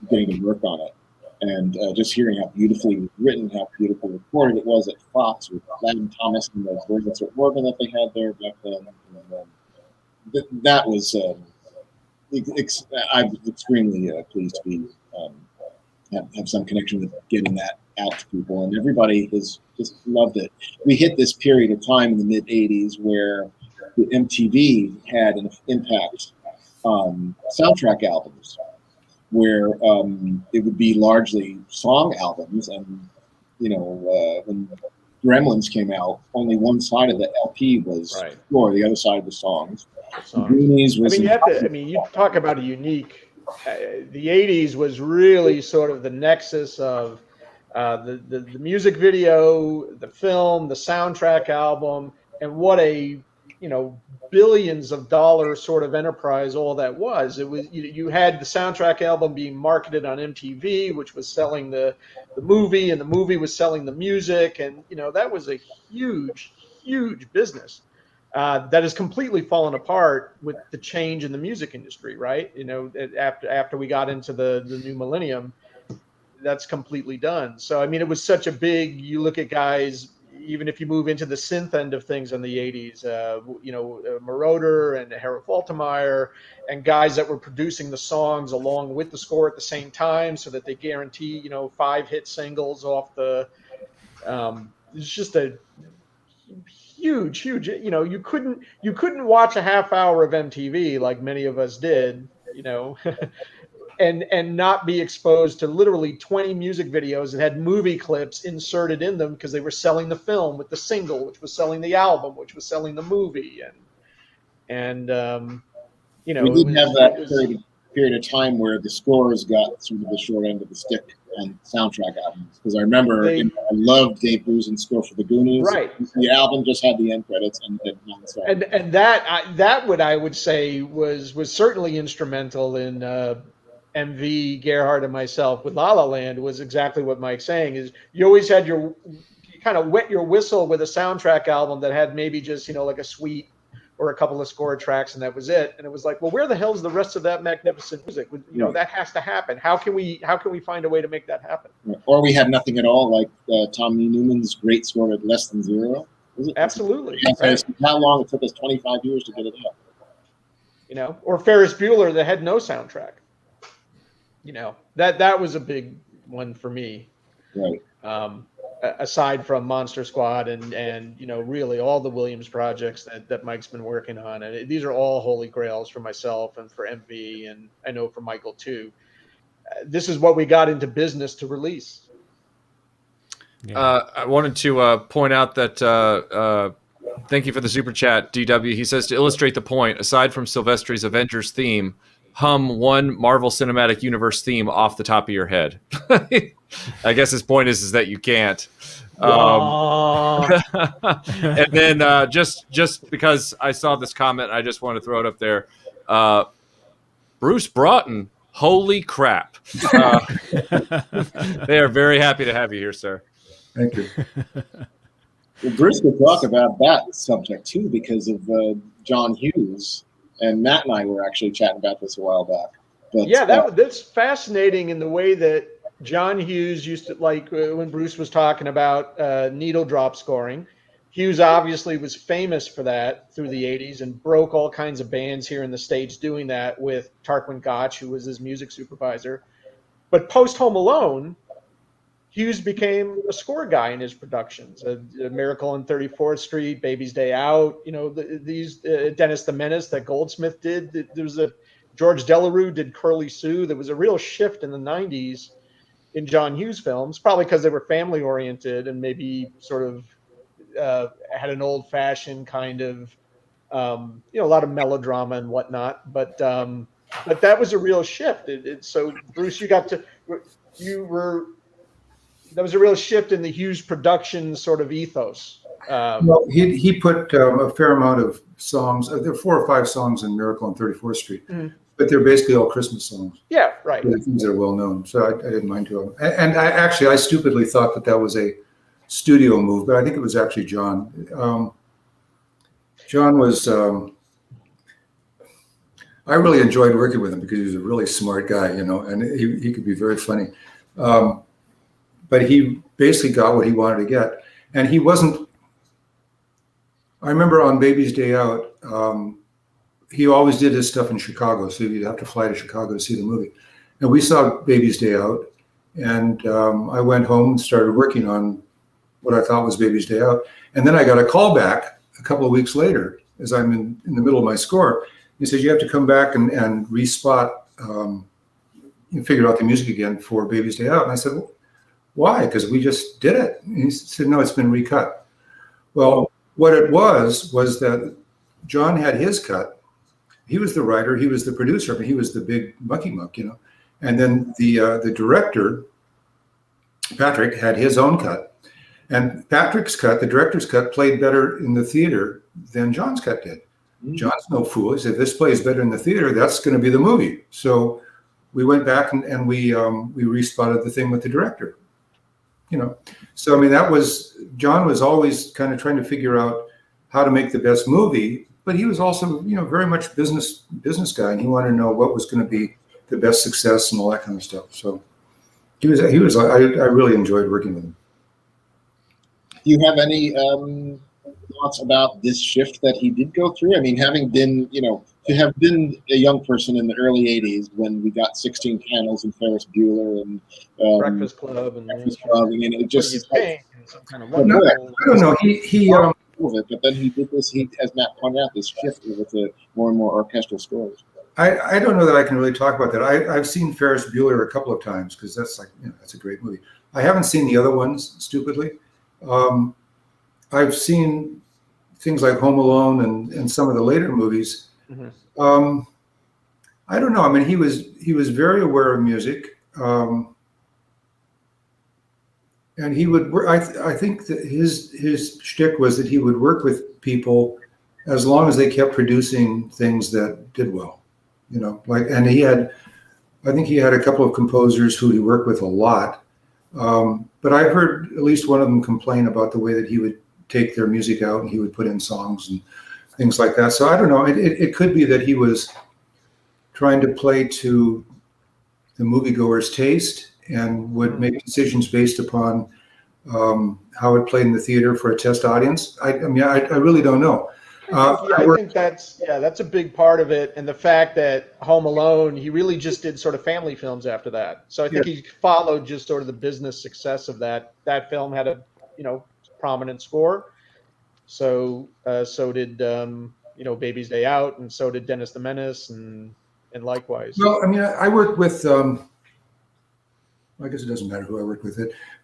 getting to work on it. And just hearing how beautifully it was written, how beautifully recorded it was at Fox with Glenn Thomas and those words of organ that they had there back then. And, that was I'm extremely pleased to be have some connection with getting that out to people, and everybody has just loved it. We hit this period of time in the mid '80s where the MTV had an impact on soundtrack albums, where it would be largely song albums, and when Gremlins came out, only one side of the LP was score, the other side was songs. Goonies was you talk about a unique. The '80s was really sort of the nexus of the music video, the film, the soundtrack album, and what a billions of dollars sort of enterprise all that was. It was you had the soundtrack album being marketed on MTV, which was selling the movie, and the movie was selling the music, and that was a huge business. That has completely fallen apart with the change in the music industry, right? After we got into the new millennium, that's completely done. So, it was such a big, you look at guys, even if you move into the synth end of things in the 80s, Moroder and Harold Faltermeyer and guys that were producing the songs along with the score at the same time so that they guarantee, 5 hit singles off the, it's just a huge, you couldn't watch a half hour of MTV like many of us did, and not be exposed to literally 20 music videos that had movie clips inserted in them because they were selling the film with the single, which was selling the album, which was selling the movie, and we did have that period of time where the scores got sort of the short end of the stick on soundtrack albums, because I remember I loved Dave Bruce's score for the Goonies. Right, the album just had the end credits and and that what I would say was certainly instrumental in MV, Gerhard, and myself with La La Land. Was exactly what Mike's saying. Is you always had you kind of wet your whistle with a soundtrack album that had maybe just like a suite or a couple of score tracks, and that was it. And it was like, well, where the hell's the rest of that magnificent music? That has to happen. How can we find a way to make that happen? Or we have nothing at all, like Tommy Newman's great score at Less Than Zero. Absolutely. Right. How long it took us 25 years to get it out. Or Ferris Bueller that had no soundtrack. That was a big one for me. Right. Aside from Monster Squad and really all the Williams projects that Mike's been working on, and these are all holy grails for myself and for MV, and I know for Michael too. This is what we got into business to release. Yeah. I wanted to point out that thank you for the super chat, DW. He says, to illustrate the point, aside from Silvestri's Avengers theme, hum one Marvel Cinematic Universe theme off the top of your head. I guess his point is that you can't. And then just because I saw this comment, I just want to throw it up there. Bruce Broughton, holy crap. They are very happy to have you here, sir. Thank you. Well, Bruce could talk about that subject too, because of John Hughes. And Matt and I were actually chatting about this a while back. But, that's fascinating in the way that John Hughes used to, like when Bruce was talking about needle drop scoring. Hughes obviously was famous for that through the 80s and broke all kinds of bands here in the States doing that with Tarquin Gotch, who was his music supervisor. But post Home Alone, Hughes became a score guy in his productions. A Miracle on 34th Street, Baby's Day Out, these Dennis the Menace that Goldsmith did. There was George Delarue did Curly Sue. There was a real shift in the 90s in John Hughes films, probably because they were family oriented and maybe sort of had an old fashioned kind of, a lot of melodrama and whatnot. But that was a real shift. So Bruce, that was a real shift in the Hughes production sort of ethos. Well, he put a fair amount of songs. There are 4 or 5 songs in Miracle on 34th Street, but they're basically all Christmas songs. Yeah, right. Things that are well known, so I didn't mind to. And I stupidly thought that was a studio move, but I think it was actually John. John was. I really enjoyed working with him because he was a really smart guy, and he could be very funny. But he basically got what he wanted to get, and he wasn't. I remember on Baby's Day Out, he always did his stuff in Chicago, so you'd have to fly to Chicago to see the movie. And we saw Baby's Day Out, and I went home and started working on what I thought was Baby's Day Out. And then I got a call back a couple of weeks later, as I'm in the middle of my score. He says, you have to come back and respot, figure out the music again for Baby's Day Out. And I said, well, why? Because we just did it. And he said, no, it's been recut. Well, what it was that John had his cut. He was the writer, he was the producer, but he was the big mucky muck, And then the director, Patrick, had his own cut. And Patrick's cut, the director's cut, played better in the theater than John's cut did. John's no fool. He said, if this plays better in the theater, that's going to be the movie. So we went back and we respotted the thing with the director. So I mean, John was always kind of trying to figure out how to make the best movie, but he was also, very much business guy, and he wanted to know what was going to be the best success and all that kind of stuff. So he was. I really enjoyed working with him. Do you have any thoughts about this shift that he did go through? I mean, having been, to have been a young person in the early '80s when we got 16 Candles and Ferris Bueller and Breakfast Club, and it just like, some kind of I don't know. He but then he did this. He, as Matt pointed out, this shift with more and more orchestral scores. I don't know that I can really talk about that. I've seen Ferris Bueller a couple of times because that's that's a great movie. I haven't seen the other ones, stupidly. I've seen things like Home Alone and some of the later movies. Mm-hmm. I don't know. I mean, he was very aware of music, and he would. I think that his shtick was that he would work with people as long as they kept producing things that did well. And I think he had a couple of composers who he worked with a lot. But I heard at least one of them complain about the way that he would take their music out and he would put in songs and things like that. So I don't know. It could be that he was trying to play to the moviegoer's taste and would make decisions based upon how it played in the theater for a test audience. I really don't know. I think that's a big part of it, and the fact that Home Alone, he really just did sort of family films after that. So I think he followed just sort of the business success of that. That film had a prominent score. So did Baby's Day Out, and so did Dennis the Menace, and likewise. Well, I mean, I worked with. I guess it doesn't matter who I worked with.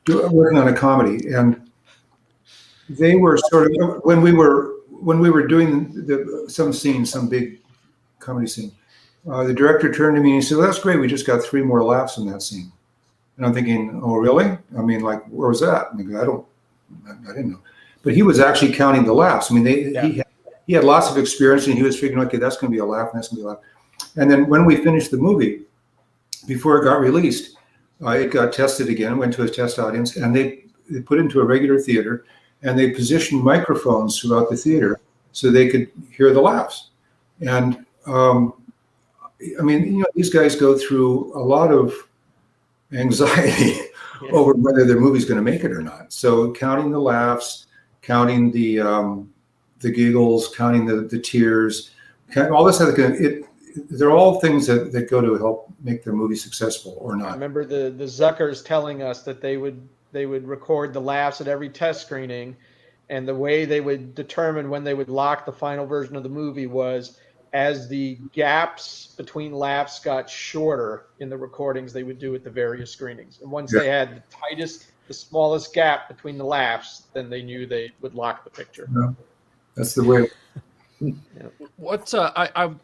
Working on a comedy, and they were sort of when we were doing some big comedy scene, the director turned to me and he said, well, that's great. We just got 3 more laughs in that scene. And I'm thinking, oh, really? I mean, like, where was that? I didn't know. But he was actually counting the laughs. I mean, he had lots of experience and he was figuring, okay, that's going to be a laugh and that's going to be a laugh. And then when we finished the movie, before it got released, it got tested again, went to a test audience, and they put it into a regular theater. And they positioned microphones throughout the theater so they could hear the laughs. And I mean, these guys go through a lot of anxiety over whether their movie's going to make it or not. So counting the laughs, counting the giggles, counting the tears, all this other kind of they're all things that go to help make their movie successful or not. I remember the Zuckers telling us that they would record the laughs at every test screening, and the way they would determine when they would lock the final version of the movie was as the gaps between laughs got shorter in the recordings they would do at the various screenings. And once they had the smallest gap between the laughs, then they knew they would lock the picture. Yeah. That's the way. What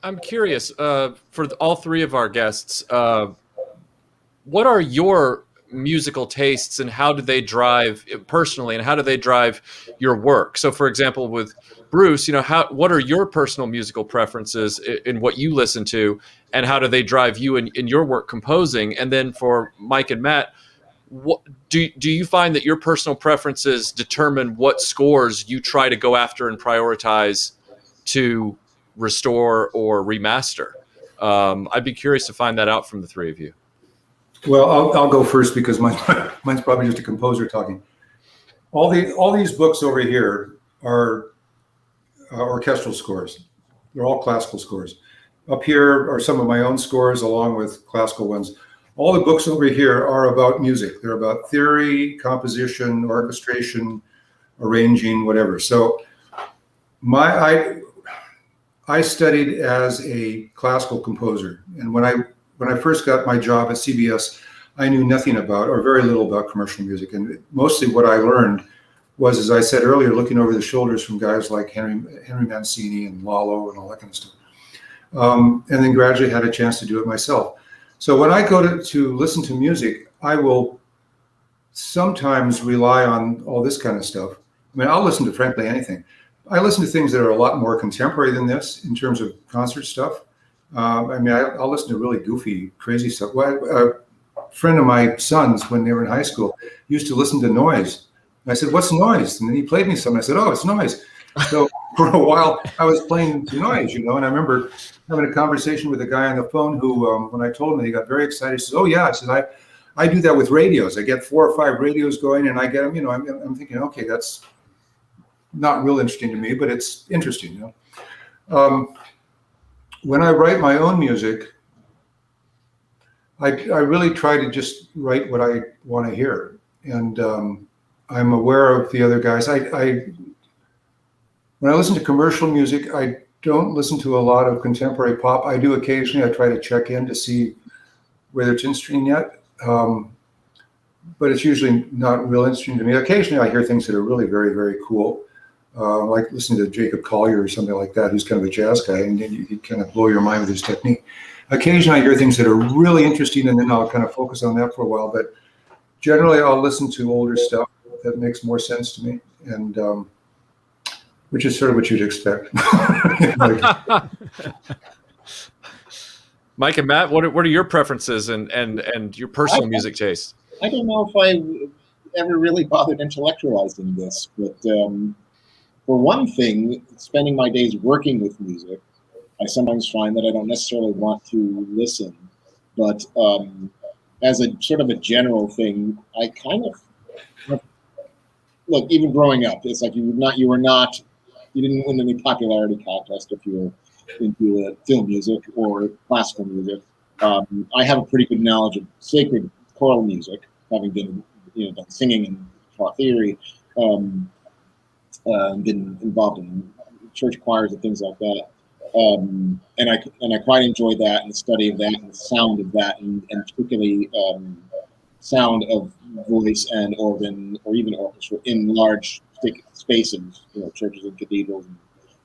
I'm curious for all 3 of our guests, what are your musical tastes and how do they drive personally, and how do they drive your work? So, for example, with Bruce, what are your personal musical preferences in what you listen to, and how do they drive you in your work composing? And then for Mike and Matt, what do you find that your personal preferences determine what scores you try to go after and prioritize to restore or remaster? I'd be curious to find that out from the three of you. Well, I'll go first because mine's probably just a composer talking. All these books over here are orchestral scores. They're all classical scores. Up here are some of my own scores along with classical ones. All the books over here are about music. They're about theory, composition, orchestration, arranging, whatever. So I studied as a classical composer, and when I first got my job at CBS, I knew nothing about, or very little about, commercial music. And mostly what I learned was, as I said earlier, looking over the shoulders from guys like Henry Mancini and Lalo and all that kind of stuff. And then gradually had a chance to do it myself. So when I go to listen to music, I will sometimes rely on all this kind of stuff. I mean, I'll listen to frankly anything. I listen to things that are a lot more contemporary than this in terms of concert stuff. I mean, I'll listen to really goofy, crazy stuff. Well, a friend of my son's, when they were in high school, used to listen to noise. And I said, "What's noise?" And then he played me some. I said, "Oh, it's noise." So for a while, I was playing noise, and I remember having a conversation with a guy on the phone who, when I told him, he got very excited. He says, "Oh yeah," I said, I do that with radios. I get 4 or 5 radios going, and I get them. I'm thinking, okay, that's not real interesting to me, but it's interesting. When I write my own music, I really try to just write what I want to hear, and I'm aware of the other guys. When I listen to commercial music, I don't listen to a lot of contemporary pop. I do occasionally. I try to check in to see whether it's interesting yet, but it's usually not real interesting to me. Occasionally, I hear things that are really very, very cool, like listening to Jacob Collier or something like that, who's kind of a jazz guy, and he kind of blow your mind with his technique. Occasionally, I hear things that are really interesting, and then I'll kind of focus on that for a while. But generally, I'll listen to older stuff that makes more sense to me, and which is sort of what you'd expect. Mike and Matt, what are your preferences and your personal music tastes? I don't know if I ever really bothered intellectualizing this, but for one thing, spending my days working with music, I sometimes find that I don't necessarily want to listen, but as a sort of a general thing, I kind of look. Even growing up, it's like you didn't win any popularity contest if you were into film music or classical music. I have a pretty good knowledge of sacred choral music, having been done singing and taught theory, been involved in church choirs and things like that. And I quite enjoy that and the study of that and the sound of that, and particularly sound of voice and organ or even orchestra in large spaces, churches and cathedrals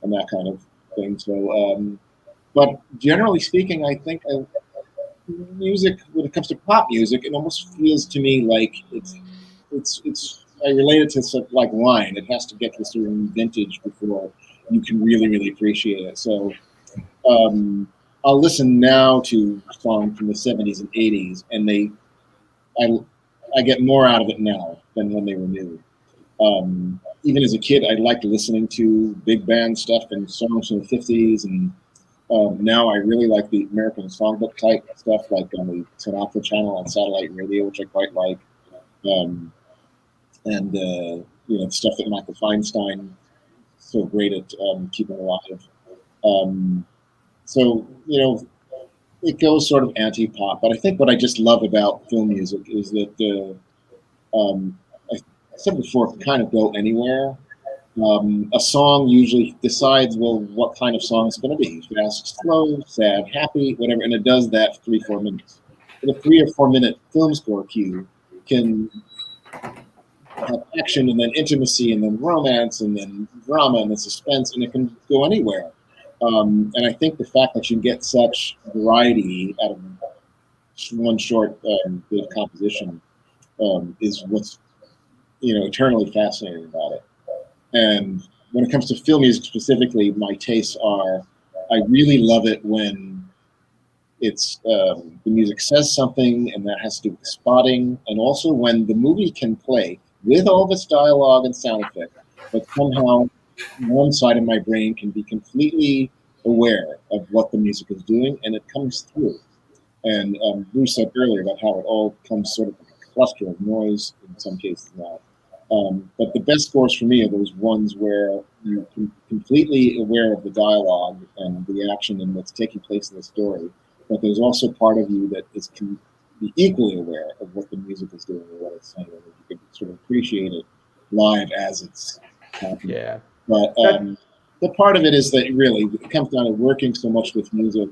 and that kind of thing. So, but generally speaking, I think music, when it comes to pop music, it almost feels to me like it's I relate it to something like wine. It has to get to a certain vintage before you can really, really appreciate it. So I'll listen now to songs from the 70s and 80s, and I get more out of it now than when they were new. Even as a kid, I liked listening to big band stuff and songs from the 50s, and now I really like the American songbook type stuff, like on the Sinatra channel on satellite radio, which I quite like, and stuff that Michael Feinstein is so great at keeping alive. So it goes sort of anti-pop, but I think what I just love about film music is that I said before, it can kind of go anywhere. A song usually decides, well, what kind of song it's going to be. Fast, slow, sad, happy, whatever, and it does that for 3-4 minutes. But a 3 or 4 minute film score cue can have action and then intimacy and then romance and then drama and then suspense, and it can go anywhere. And I think the fact that you get such variety out of one short bit of composition is what's eternally fascinating about it. And when it comes to film music specifically, my tastes are, I really love it when it's the music says something, and that has to do with spotting, and also when the movie can play with all this dialogue and sound effect, but somehow one side of my brain can be completely aware of what the music is doing, and it comes through. And Bruce said earlier about how it all comes sort of like a cluster of noise in some cases now. But the best scores for me are those ones where you're completely aware of the dialogue and the action and what's taking place in the story, but there's also part of you that can be equally aware of what the music is doing and what it's saying, and you can sort of appreciate it live as it's happening. Yeah. But the part of it is that really it comes down to working so much with music.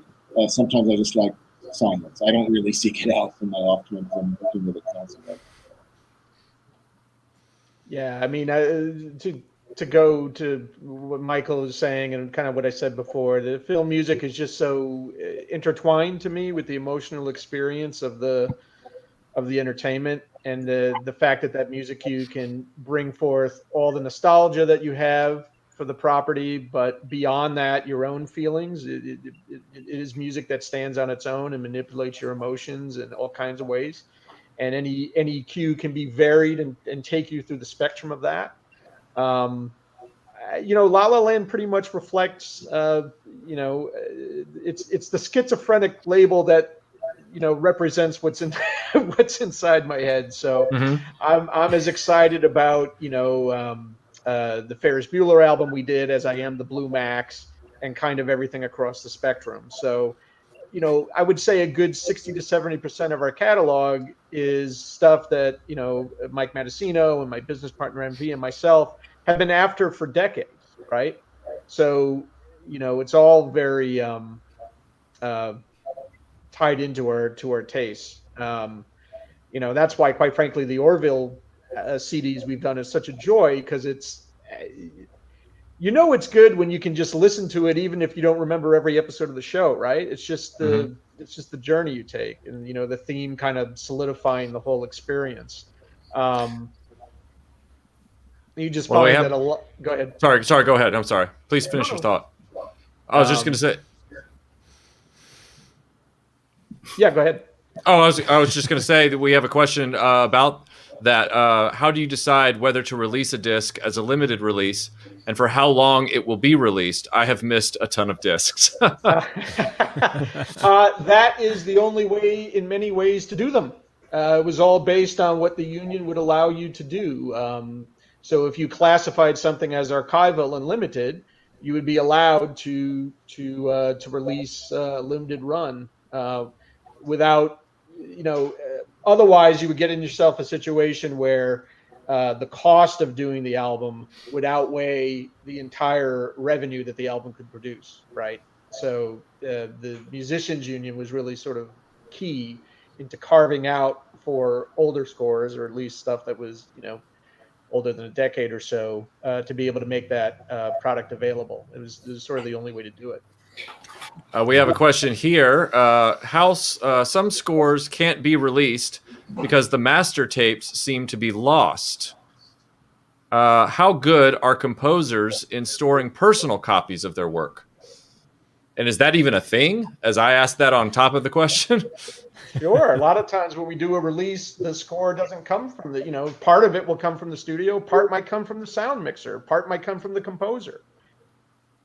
Sometimes I just like silence. I don't really seek it out in my off times. I'm working with it constantly. Yeah, I mean, to go to what Michael was saying and kind of what I said before, the film music is just so intertwined to me with the emotional experience of the entertainment, and the fact that music cue can bring forth all the nostalgia that you have for the property, but beyond that, your own feelings. It is music that stands on its own and manipulates your emotions in all kinds of ways. And any cue can be varied and take you through the spectrum of that. La La Land pretty much reflects, it's the schizophrenic label that represents what's what's inside my head. So I'm as excited about the Ferris Bueller album we did as I am the Blue Max and kind of everything across the spectrum. So I would say a good 60 to 70% of our catalog is stuff that, Mike Matessino and my business partner MV and myself have been after for decades, right? So, it's all very tied into our tastes. That's why, quite frankly, the Orville CDs we've done is such a joy, because it's it's good when you can just listen to it, even if you don't remember every episode of the show, right? It's just the journey you take, and the theme kind of solidifying the whole experience. You just find that a lot. Go ahead. Sorry. Go ahead. I'm sorry. Please finish your thought. I was just going to say. Yeah, go ahead. Oh, I was just going to say that we have a question about that. How do you decide whether to release a disc as a limited release, and for how long it will be released? I have missed a ton of discs. That is the only way, in many ways, to do them. It was all based on what the union would allow you to do. So if you classified something as archival and limited, you would be allowed to release limited run without, otherwise you would get in yourself a situation where the cost of doing the album would outweigh the entire revenue that the album could produce, right? So the musicians union was really sort of key into carving out for older scores, or at least stuff that was, older than a decade or so, to be able to make that product available. It was sort of the only way to do it. We have a question here. How some scores can't be released because the master tapes seem to be lost. How good are composers in storing personal copies of their work? And is that even a thing? As I asked that on top of the question. Sure. A lot of times when we do a release, the score doesn't come from the, part of it will come from the studio, part might come from the sound mixer, part might come from the composer,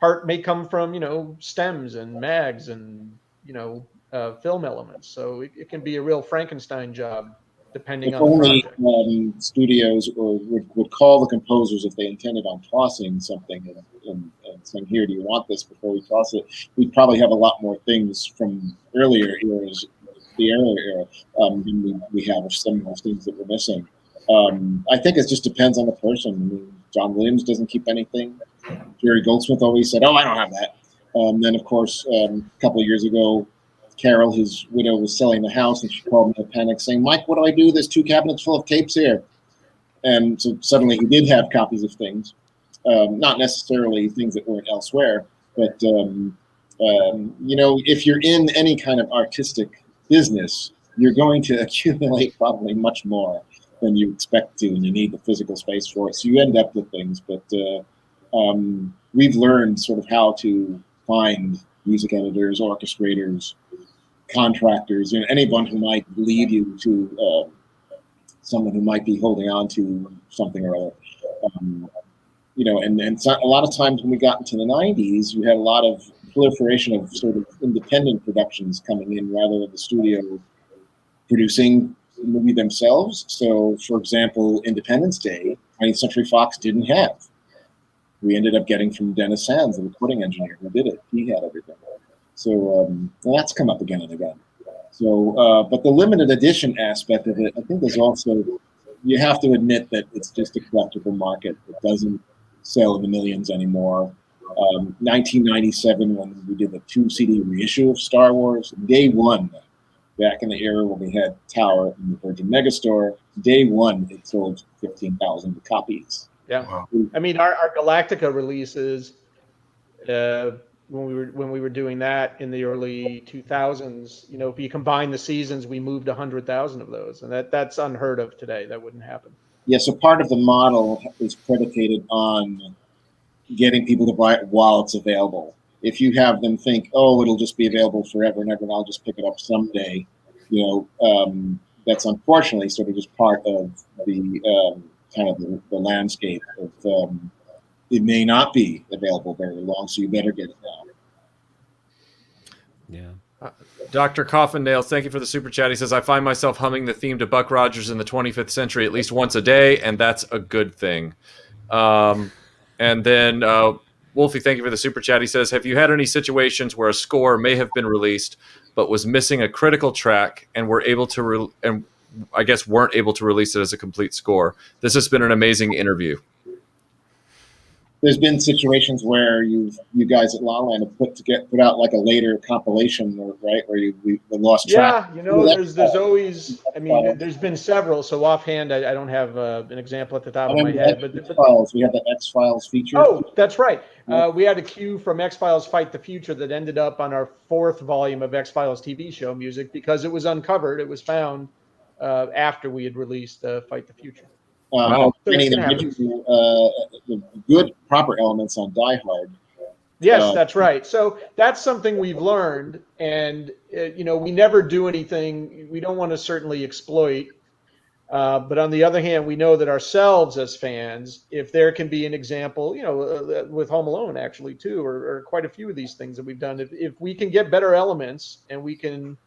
part may come from, stems and mags and, film elements. So it can be a real Frankenstein job depending on the project. Studios would call the composers if they intended on tossing something and saying, here, do you want this before we toss it? We'd probably have a lot more things from earlier eras, the earlier era, than we have some of those things that we're missing. I think it just depends on the person. I mean, John Williams doesn't keep anything. Jerry Goldsmith always said, I don't have that. Then, of course, a couple of years ago, Carol, his widow, was selling the house, and she called me in a panic saying, Mike, what do I do? There's 2 cabinets full of tapes here. And so suddenly he did have copies of things, not necessarily things that weren't elsewhere, but, if you're in any kind of artistic business, you're going to accumulate probably much more than you expect to, and you need the physical space for it. So you end up with things, but we've learned sort of how to find music editors, orchestrators, contractors, anyone who might lead you to someone who might be holding on to something or other. and so a lot of times when we got into the 90s, you had a lot of proliferation of sort of independent productions coming in rather than the studio producing the movie themselves. So, for example, Independence Day, 20th Century Fox didn't have. We ended up getting from Dennis Sands, the recording engineer who did it. He had everything. So that's come up again and again. So, but the limited edition aspect of it, I think there's also, you have to admit that it's just a collectible market. It doesn't sell in the millions anymore. 1997, when we did the 2 CD reissue of Star Wars, day one, back in the era when we had Tower in the Virgin Megastore, day one, it sold 15,000 copies. Yeah. Wow. I mean, our Galactica releases, when we were doing that in the early 2000s, if you combine the seasons, we moved 100,000 of those, and that's unheard of today. That wouldn't happen. Yeah, so part of the model is predicated on getting people to buy it while it's available. If you have them think, oh, it'll just be available forever and ever, and I'll just pick it up someday, that's unfortunately sort of just part of the kind of the landscape of it may not be available very long, so you better get it now. Yeah. Dr. Coffindale, thank you for the super chat. He says, I find myself humming the theme to Buck Rogers in the 25th Century at least once a day, and that's a good thing. And then Wolfie, thank you for the super chat. He says, have you had any situations where a score may have been released but was missing a critical track and were able to weren't able to release it as a complete score? This has been an amazing interview. There's been situations where you guys at La La Land have put out like a later compilation, right, where the lost track. Yeah, there's always. I mean, there's been several. So offhand, I don't have an example at the top of my head. But X-Files, we have the X-Files feature. Oh, that's right. We had a cue from X-Files Fight the Future that ended up on our 4th volume of X-Files TV show music because it was uncovered. It was found after we had released Fight the Future. Wow. The good proper elements on Die Hard. Yes, that's right. So that's something we've learned, and we never do anything we don't want to certainly exploit. But on the other hand, we know that ourselves as fans, if there can be an example, with Home Alone actually too, or quite a few of these things that we've done, if we can get better elements and we can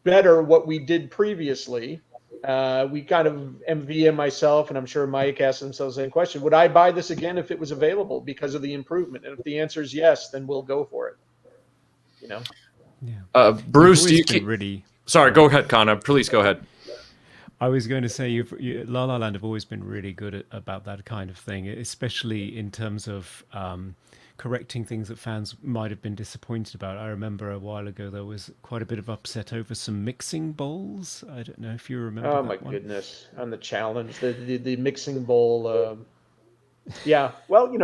better what we did previously. We kind of, MV and myself, and I'm sure Mike asked themselves the same question, would I buy this again if it was available because of the improvement? And if the answer is yes, then we'll go for it. Yeah. Bruce, do you really? Sorry, go ahead, Connor. Please go ahead. I was going to say, La La Land have always been really good about that kind of thing, especially in terms of correcting things that fans might have been disappointed about. I remember a while ago there was quite a bit of upset over some mixing bowls. I don't know if you remember. Oh my goodness! On the challenge, the mixing bowl. Yeah, well,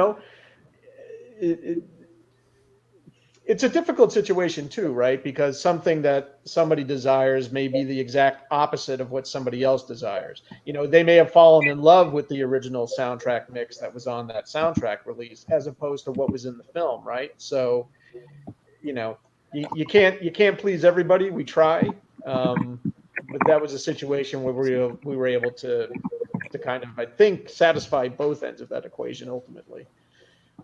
it's a difficult situation too, right? Because something that somebody desires may be the exact opposite of what somebody else desires. They may have fallen in love with the original soundtrack mix that was on that soundtrack release, as opposed to what was in the film, right? So, you can't please everybody. We try, but that was a situation where we were able to kind of, I think, satisfy both ends of that equation ultimately.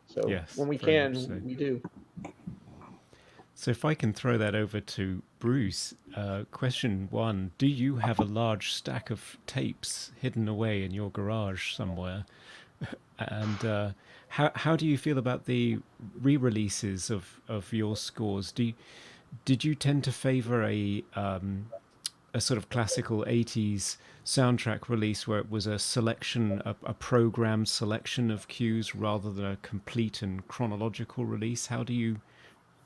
So yes, when we can, we do. So if I can throw that over to Bruce, question 1, do you have a large stack of tapes hidden away in your garage somewhere? And how do you feel about the re-releases of your scores? Did you tend to favor a sort of classical 80s soundtrack release where it was a selection, a programmed selection of cues rather than a complete and chronological release?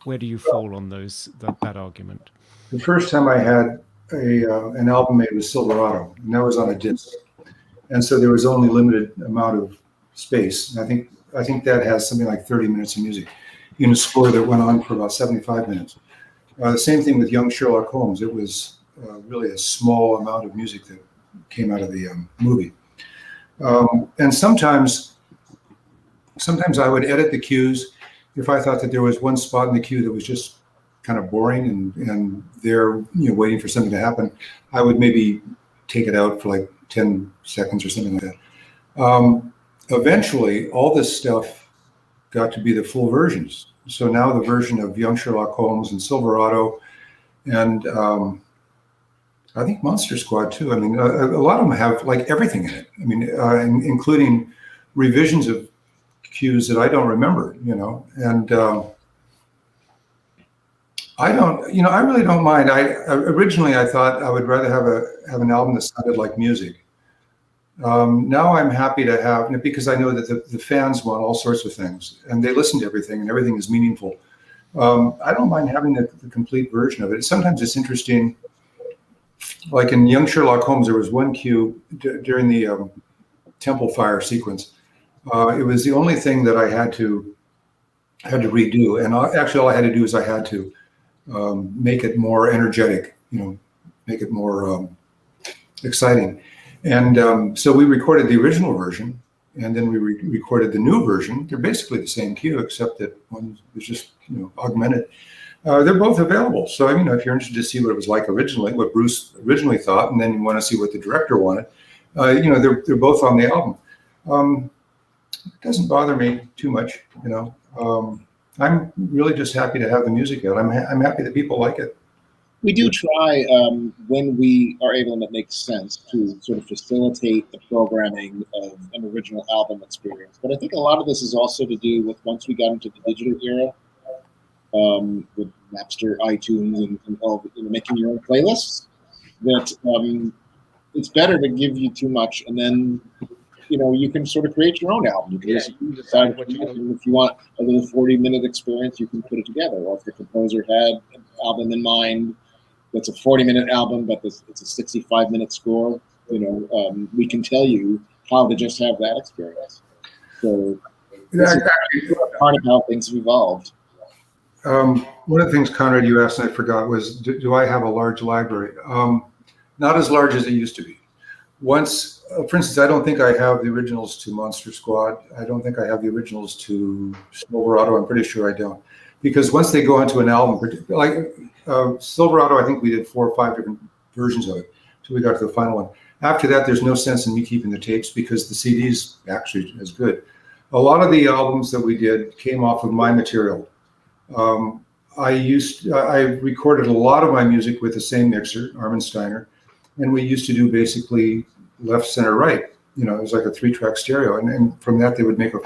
Where do you fall on that argument? The first time I had an album made with Silverado, and that was on a disc, and so there was only limited amount of space. And I think that has something like 30 minutes of music in a score that went on for about 75 minutes. The same thing with Young Sherlock Holmes. It was really a small amount of music that came out of the movie. And sometimes I would edit the cues if I thought that there was one spot in the cue that was just kind of boring and they're waiting for something to happen. I would maybe take it out for like 10 seconds or something like that. Eventually, all this stuff got to be the full versions. So now the version of Young Sherlock Holmes and Silverado, and I think Monster Squad too. I mean, a lot of them have like everything in it. I mean, including revisions of cues that I don't remember, and I don't, I really don't mind. Originally I thought I would rather have an album that sounded like music. Now I'm happy to have, because I know that the fans want all sorts of things, and they listen to everything, and everything is meaningful. I don't mind having the complete version of it. Sometimes it's interesting. Like in Young Sherlock Holmes, there was one cue during the Temple Fire sequence. It was the only thing that I had to redo, and actually all I had to do is I had to make it more energetic, make it more exciting. And so we recorded the original version, and then we recorded the new version. They're basically the same cue, except that one was just augmented. They're both available. So if you're interested to see what it was like originally, what Bruce originally thought, and then you want to see what the director wanted, they're both on the album. It doesn't bother me too much, I'm really just happy to have the music out. I'm happy that people like it. We do try, when we are able and it makes sense, to sort of facilitate the programming of an original album experience. But I think a lot of this is also to do with once we got into the digital era, with Napster, iTunes, and all, making your own playlists, that it's better to give you too much, and then you can sort of create your own album. You can decide what if you want a little 40-minute experience, you can put it together. Or if the composer had an album in mind that's a 40-minute album, but it's a 65-minute score, we can tell you how to just have that experience. So that's part of how things have evolved. One of the things, Conrad, you asked and I forgot was, do I have a large library? Not as large as it used to be. Once, for instance, I don't think I have the originals to Monster Squad. I don't think I have the originals to Silverado. I'm pretty sure I don't. Because once they go into an album, like Silverado, I think we did 4 or 5 different versions of it until we got to the final one. After that, there's no sense in me keeping the tapes because the CD's actually as good. A lot of the albums that we did came off of my material. I recorded a lot of my music with the same mixer, Armin Steiner, and we used to do basically left, center, right. It was like a 3-track stereo, and from that they would make a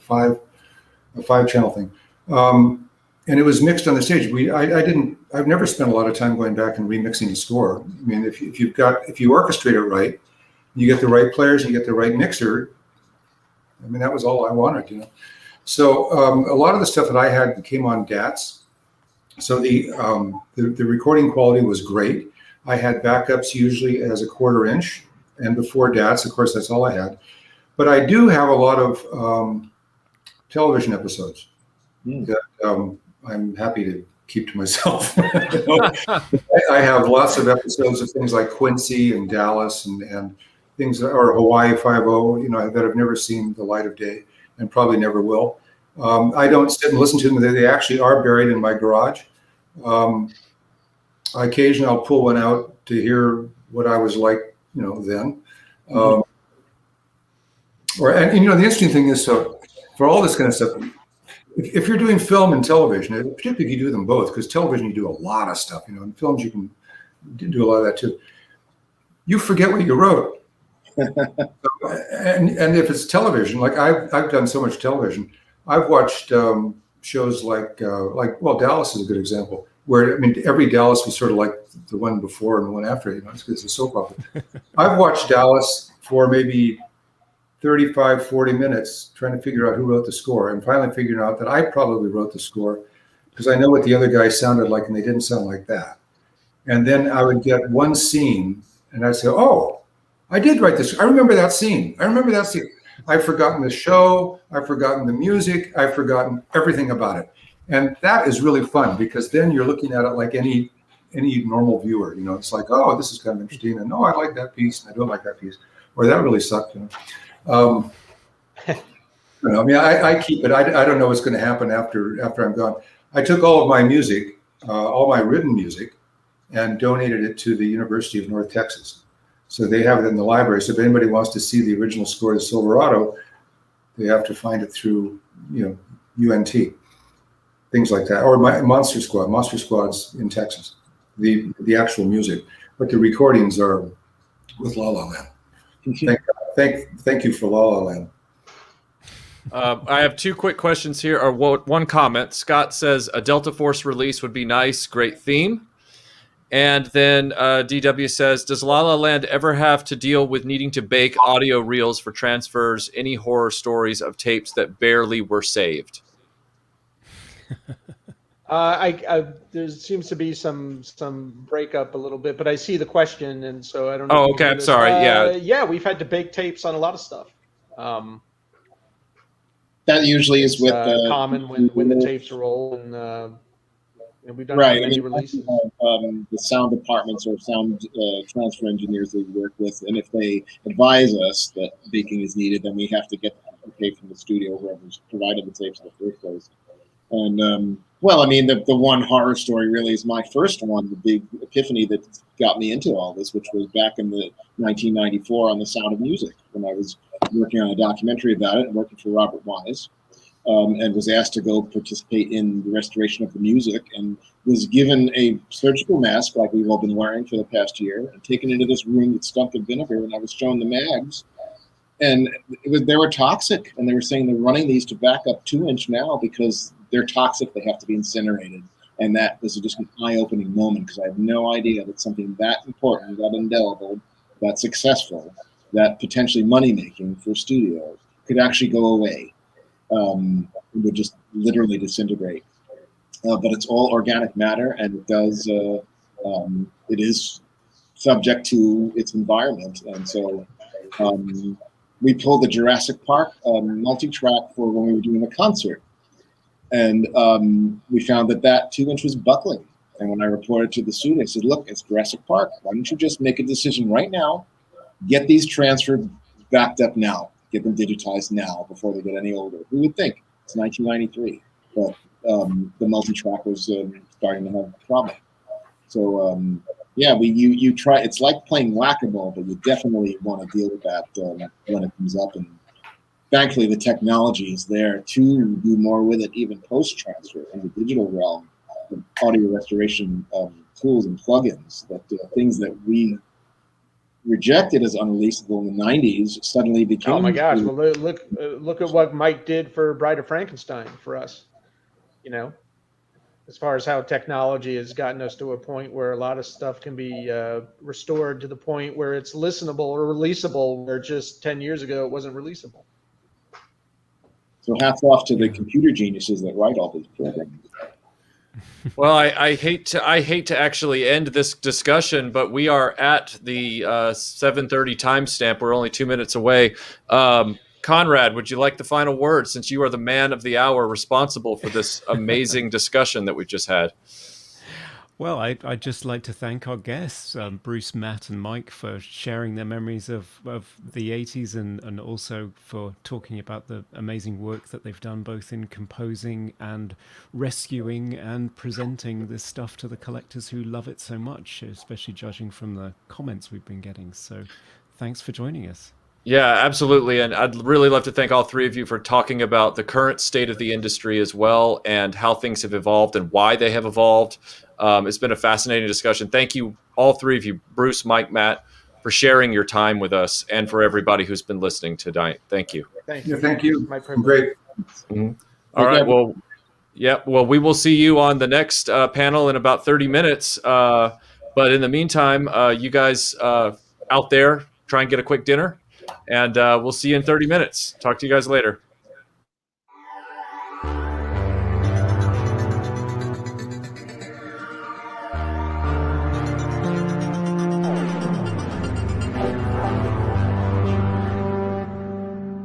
5-channel thing, and it was mixed on the stage. I've never spent a lot of time going back and remixing the score. I mean, if you orchestrate it right, you get the right players, you get the right mixer. I mean, that was all I wanted, So a lot of the stuff that I had came on DATs. So the recording quality was great. I had backups usually as a 1/4 inch, and before DATs, of course, that's all I had. But I do have a lot of television episodes that I'm happy to keep to myself. I have lots of episodes of things like Quincy and Dallas and things, or Hawaii 5-0, that have never seen the light of day and probably never will. I don't sit and listen to them. They actually are buried in my garage. Occasionally I'll pull one out to hear what I was like, then. The interesting thing is, so for all this kind of stuff, if you're doing film and television, particularly if you do them both, because television you do a lot of stuff, in films you can do a lot of that too. You forget what you wrote. and if it's television, like I've done so much television, I've watched shows like Dallas is a good example, where every Dallas was sort of like the one before and the one after, it's a soap opera. I've watched Dallas for maybe 35, 40 minutes trying to figure out who wrote the score, and finally figuring out that I probably wrote the score because I know what the other guy sounded like and they didn't sound like that. And then I would get one scene and I'd say, oh, I did write this. I remember that scene. I've forgotten the show. I've forgotten the music. I've forgotten everything about it. And that is really fun because then you're looking at it like any normal viewer. It's like, oh, this is kind of interesting. And I like that piece. And I don't like that piece. Or that really sucked. I keep it. I don't know what's going to happen after I'm gone. I took all of my music, all my written music, and donated it to the University of North Texas. So they have it in the library. So if anybody wants to see the original score to Silverado, they have to find it through, UNT, things like that, or Monster Squad. Monster Squad's in Texas. The actual music, but the recordings are with La La Land. Thank you for La La Land. I have two quick questions here, or one comment. Scott says a Delta Force release would be nice, great theme. And then DW says, does La La Land ever have to deal with needing to bake audio reels for transfers? Any horror stories of tapes that barely were saved? There seems to be some breakup a little bit, but I see the question, and so I don't know. Oh, okay. I'm sorry. Yeah, we've had to bake tapes on a lot of stuff. That usually is with common when the tapes roll, and we've done many releases. The sound departments or sound transfer engineers that we work with, and if they advise us that baking is needed, then we have to get the tape from the studio, whoever's provided the tapes in the first place. And well, I mean, the one horror story really is my first one, the big epiphany that got me into all this, which was back in the 1994 on The Sound of Music, when I was working on a documentary about it and working for Robert Wise, and was asked to go participate in the restoration of the music, and was given a surgical mask like we've all been wearing for the past year, and taken into this room that stunk of vinegar, and I was shown the mags. And they were toxic, and they were saying they're running these to back up 2-inch now because they're toxic. They have to be incinerated. And that was just an eye-opening moment, because I had no idea that something that important, that indelible, that successful, that potentially money-making for studios could actually go away. It would just literally disintegrate. But it's all organic matter, and it does. It is subject to its environment, and so. We pulled the Jurassic Park multi-track for when we were doing a concert. And we found that 2-inch was buckling. And when I reported to the studio, I said, look, it's Jurassic Park. Why don't you just make a decision right now, get these transferred backed up now, get them digitized now before they get any older. Who would think? It's 1993. But the multi-track was starting to have a problem. So, yeah, you try. It's like playing whack-a-mole, but you definitely want to deal with that when it comes up. And thankfully, the technology is there to do more with it, even post-transfer in the digital realm. The audio restoration tools and plugins, that things that we rejected as unreleasable in the '90s suddenly became. Oh my gosh! Well, look at what Mike did for Bride of Frankenstein for us. As far as how technology has gotten us to a point where a lot of stuff can be restored to the point where it's listenable or releasable, where just 10 years ago it wasn't releasable. So hats off to the computer geniuses that write all these programs. Well, I hate to actually end this discussion, but we are at the 7:30 timestamp. We're only 2 minutes away. Conrad, would you like the final word, since you are the man of the hour responsible for this amazing discussion that we've just had? Well, I'd just like to thank our guests, Bruce, Matt, and Mike, for sharing their memories of the 80s and also for talking about the amazing work that they've done, both in composing and rescuing and presenting this stuff to the collectors who love it so much, especially judging from the comments we've been getting. So thanks for joining us. Yeah, absolutely. And I'd really love to thank all three of you for talking about the current state of the industry as well, and how things have evolved and why they have evolved. It's been a fascinating discussion. Thank you, all three of you, Bruce, Mike, Matt, for sharing your time with us, and for everybody who's been listening tonight. Thank you. Thank you. Yeah, thank you. My privilege. Great. Mm-hmm. All right. Well, yeah. Well, we will see you on the next panel in about 30 minutes. But in the meantime, you guys out there, try and get a quick dinner. And we'll see you in 30 minutes. Talk to you guys later.